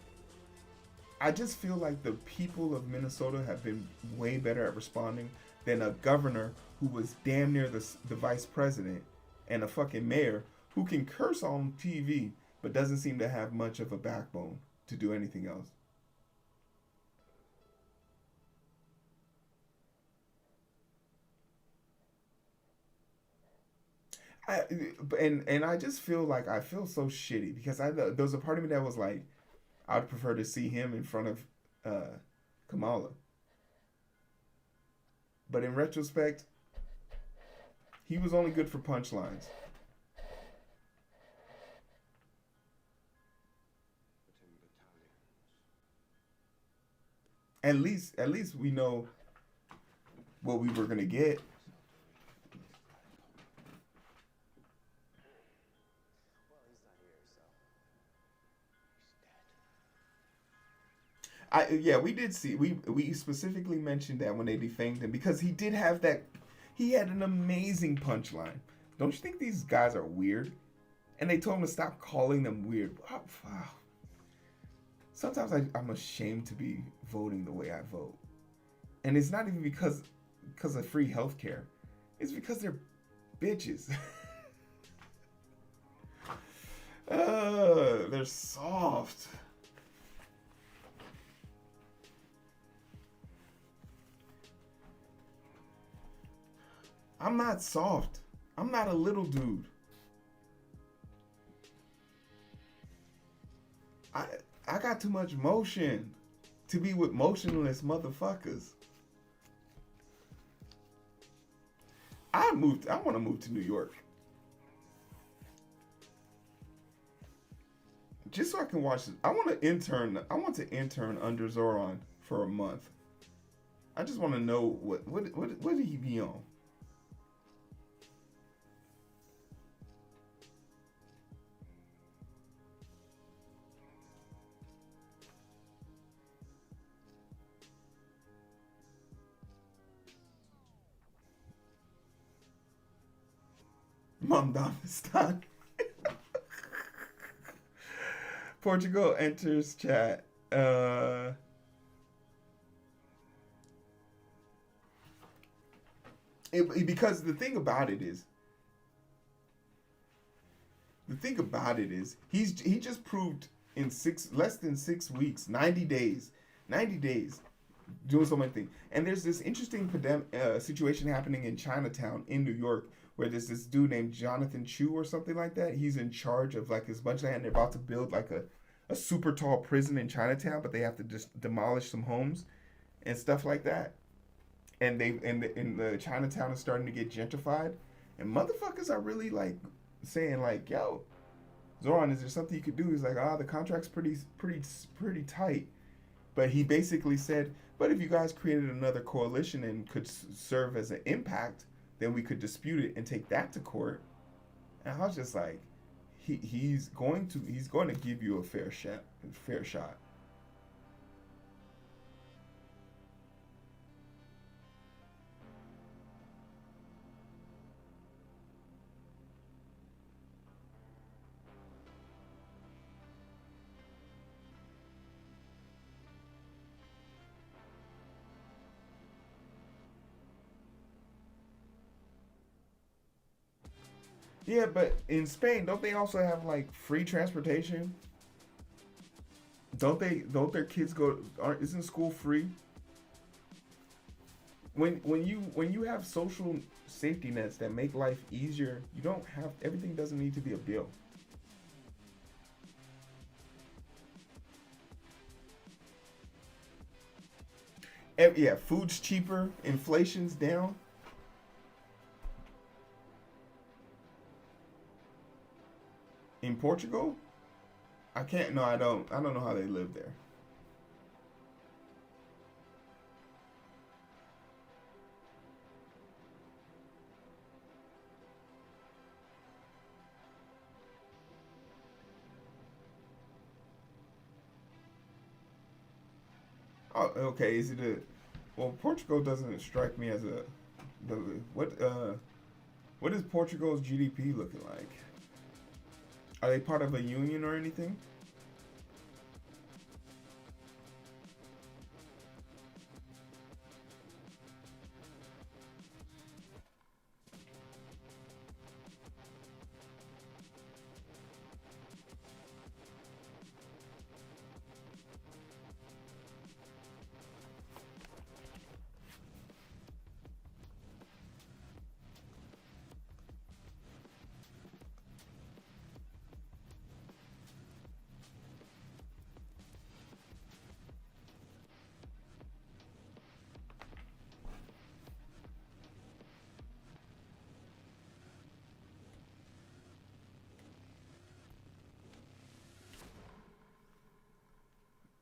S3: I just feel like the people of Minnesota have been way better at responding than a governor who was damn near the vice president, and a fucking mayor who can curse on TV but doesn't seem to have much of a backbone to do anything else. And I just feel like I feel so shitty, because there was a part of me that was like, I'd prefer to see him in front of Kamala. But in retrospect, he was only good for punchlines. At least we know what we were gonna get. We did see, we specifically mentioned that when they defamed him, because he did have that, he had an amazing punchline. Don't you think these guys are weird? And they told him to stop calling them weird. Wow. Sometimes I'm ashamed to be voting the way I vote. And it's not even because of free healthcare. It's because they're bitches. They're soft. I'm not soft. I'm not a little dude. I got too much motion to be with motionless motherfuckers. I want to move to New York. Just so I can watch this. I want to intern under Zoran for a month. I just want to know what did he be on? Mom Damastan. Portugal enters chat. Because the thing about it is, he just proved in less than 6 weeks, 90 days, doing so many things. And there's this interesting situation happening in Chinatown in New York, where there's this dude named Jonathan Chu or something like that. He's in charge of like this bunch of land. And they're about to build like a super tall prison in Chinatown, but they have to just demolish some homes and stuff like that. And the Chinatown is starting to get gentrified, and motherfuckers are really like saying like, "Yo, Zoran, is there something you could do?" He's like, the contract's pretty tight. But he basically said, "But if you guys created another coalition and could serve as an impact, then we could dispute it and take that to court." And I was just like, he's going to give you a fair shot. Fair shot. Yeah, but in Spain, don't they also have like free transportation? Don't their kids go? Isn't school free? When you have social safety nets that make life easier, you don't have everything doesn't need to be a bill. Yeah, food's cheaper, inflation's down. In Portugal, I can't. No, I don't. I don't know how they live there. Oh, okay. Is it a? Well, Portugal doesn't strike me as a. The, what is Portugal's GDP looking like? Are they part of a union or anything?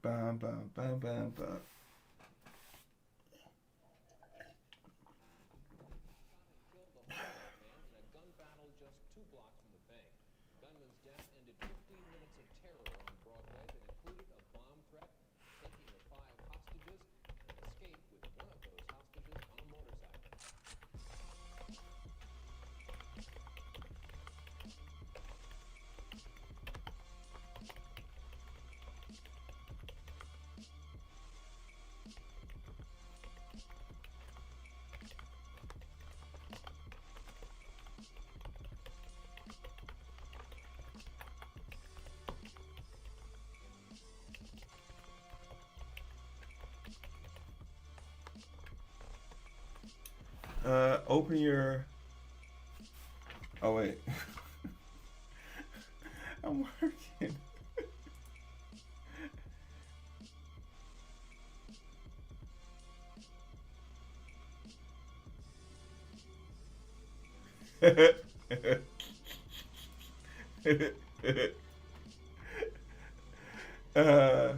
S3: Bam, bam, bam, bam, bam. Open your. Oh wait, I'm working. uh,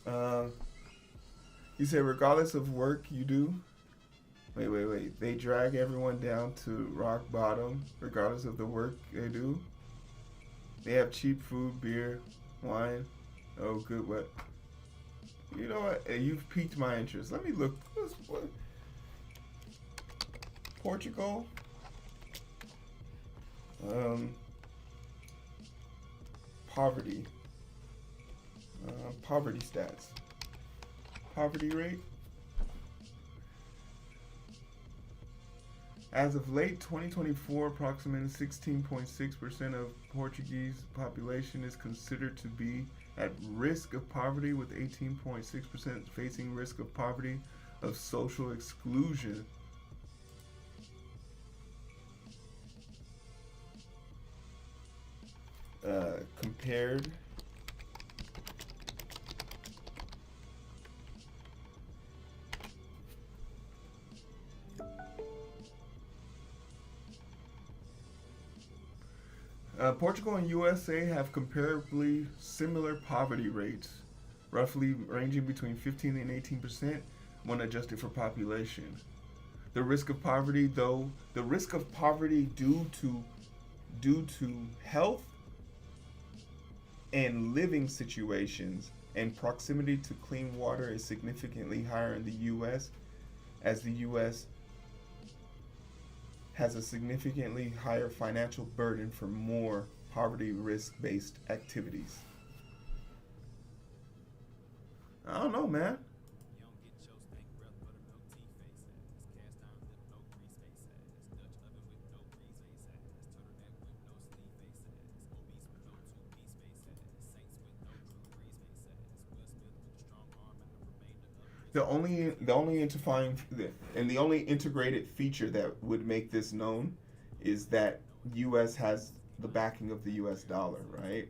S3: uh, you say regardless of work you do. Wait. They drag everyone down to rock bottom, regardless of the work they do. They have cheap food, beer, wine. Oh, good. What? You know what? You've piqued my interest. Let me look. What? Portugal. Poverty. Poverty stats. Poverty rate. As of late 2024, approximately 16.6% of Portuguese population is considered to be at risk of poverty, with 18.6% facing risk of poverty of social exclusion. Compared Portugal and USA have comparably similar poverty rates, roughly ranging between 15 and 18% when adjusted for population. The risk of poverty, though, the risk of poverty due to health and living situations and proximity to clean water is significantly higher in the U.S., as the U.S. has a significantly higher financial burden for more poverty risk-based activities. I don't know, man. The only integrated feature that would make this known is that U.S. has the backing of the U.S. dollar, right?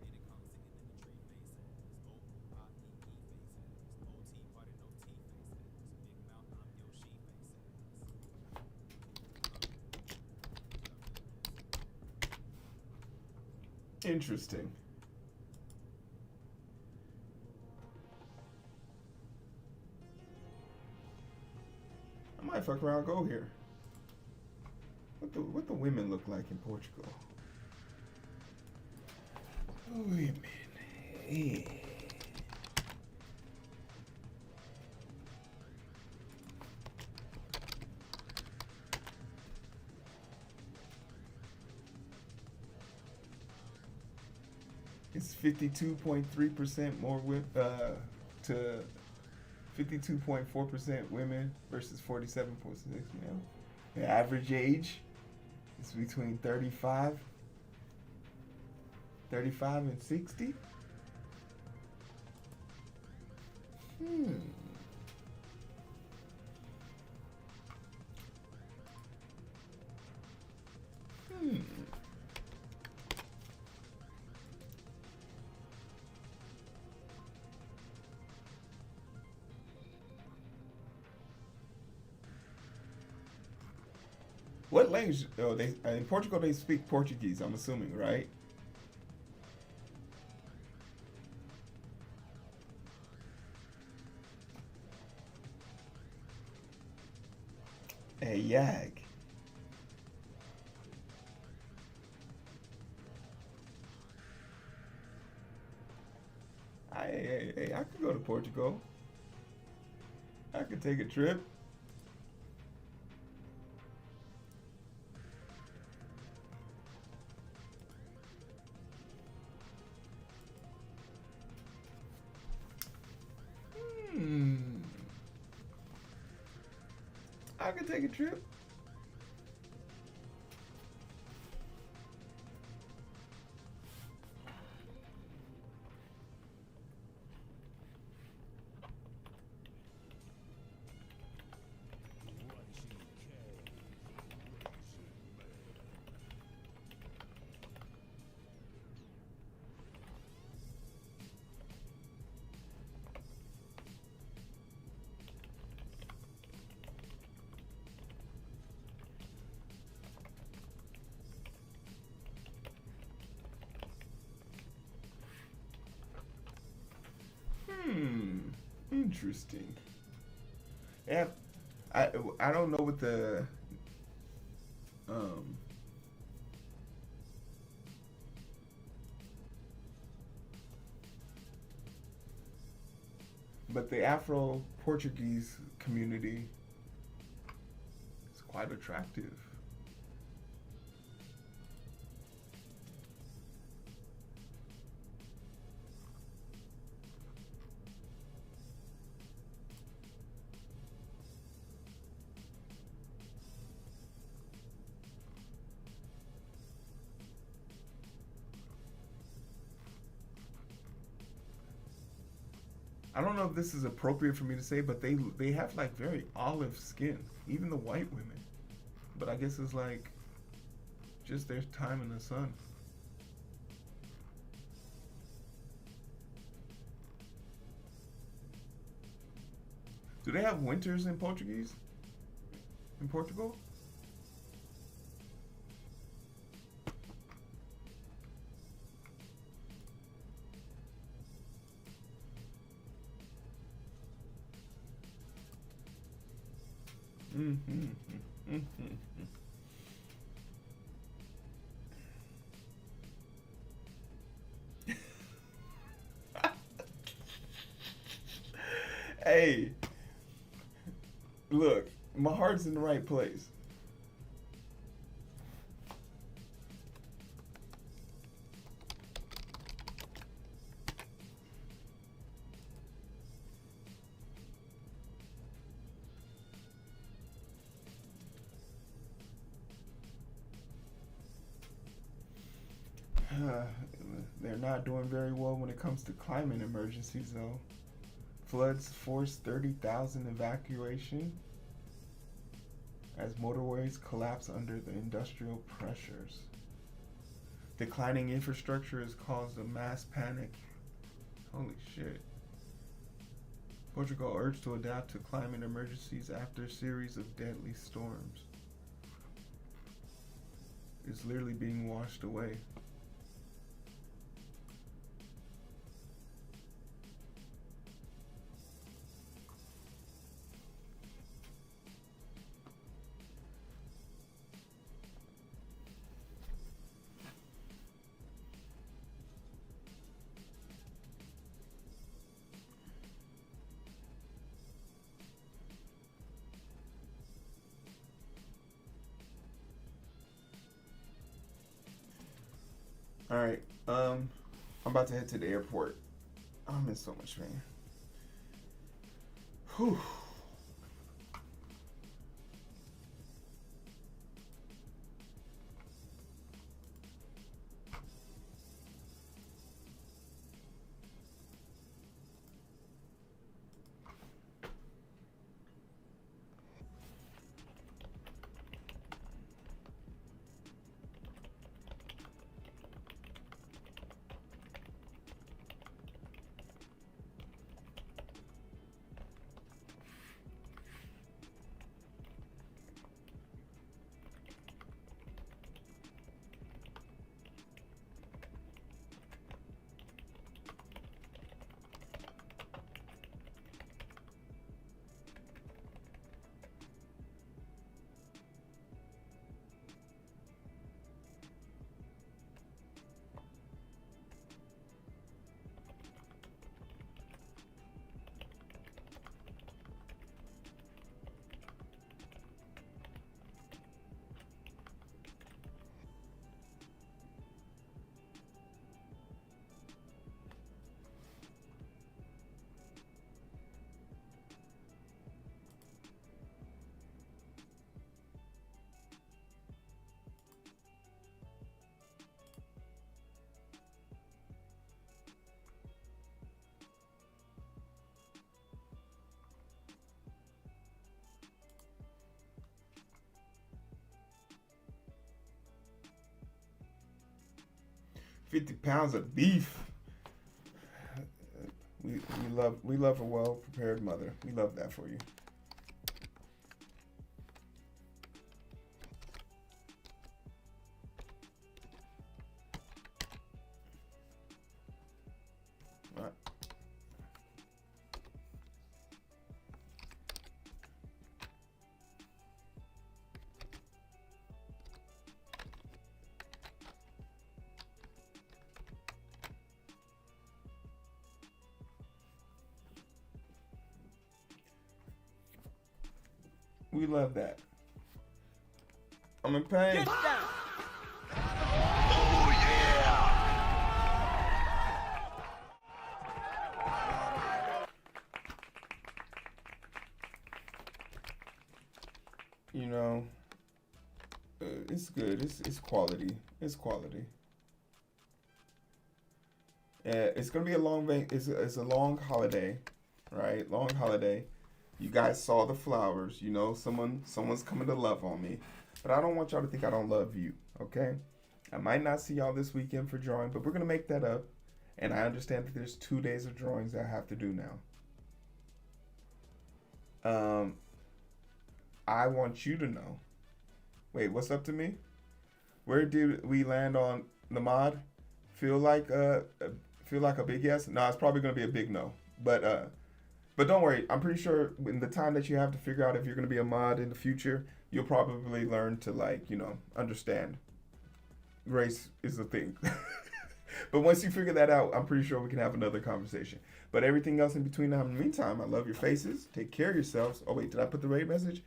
S3: Interesting. I might fuck around and go here. What the women look like in Portugal? Women. Hey. It's 52.3% more to 52.4% women versus 47.6 male. The average age is between 35 and 60. What language? Oh, they in Portugal they speak Portuguese. I'm assuming, right? A yag. I could go to Portugal. I could take a trip. I could take a trip. Interesting. Yeah, I don't know what the but the Afro-Portuguese community is quite attractive. I don't know if this is appropriate for me to say, but they have like very olive skin, even the white women. But I guess it's like just their time in the sun. Do they have winters in Portuguese? In Portugal? Hey, look, my heart's in the right place. They're not doing very well when it comes to climate emergencies, though. Floods forced 30,000 evacuation as motorways collapse under the industrial pressures. Declining infrastructure has caused a mass panic. Holy shit. Portugal urged to adapt to climate emergencies after a series of deadly storms. It's literally being washed away. Alright, I'm about to head to the airport. I'm in so much pain. Whew. £50 of beef. We love a well prepared mother. We love that for you. All right. We love that. I'm in pain.
S5: Get down!
S2: Oh yeah!
S3: You know, it's good. It's quality. It's quality. It's gonna be a long it's a long holiday, right? Long holiday. You guys saw the flowers. You know, someone's coming to love on me. But I don't want y'all to think I don't love you, okay? I might not see y'all this weekend for drawing, but we're going to make that up. And I understand that there's 2 days of drawings that I have to do now. I want you to know. Wait, what's up to me? Where did we land on the mod? Feel like a big yes? No, it's probably going to be a big no. But But don't worry, I'm pretty sure in the time that you have to figure out if you're going to be a mod in the future, you'll probably learn to, like, you know, understand race is a thing. But once you figure that out, I'm pretty sure we can have another conversation. But everything else in between now, in the meantime, I love your faces. Take care of yourselves. Oh, wait, did I put the raid message?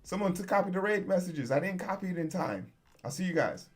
S3: Someone to copy the raid messages. I didn't copy it in time. I'll see you guys.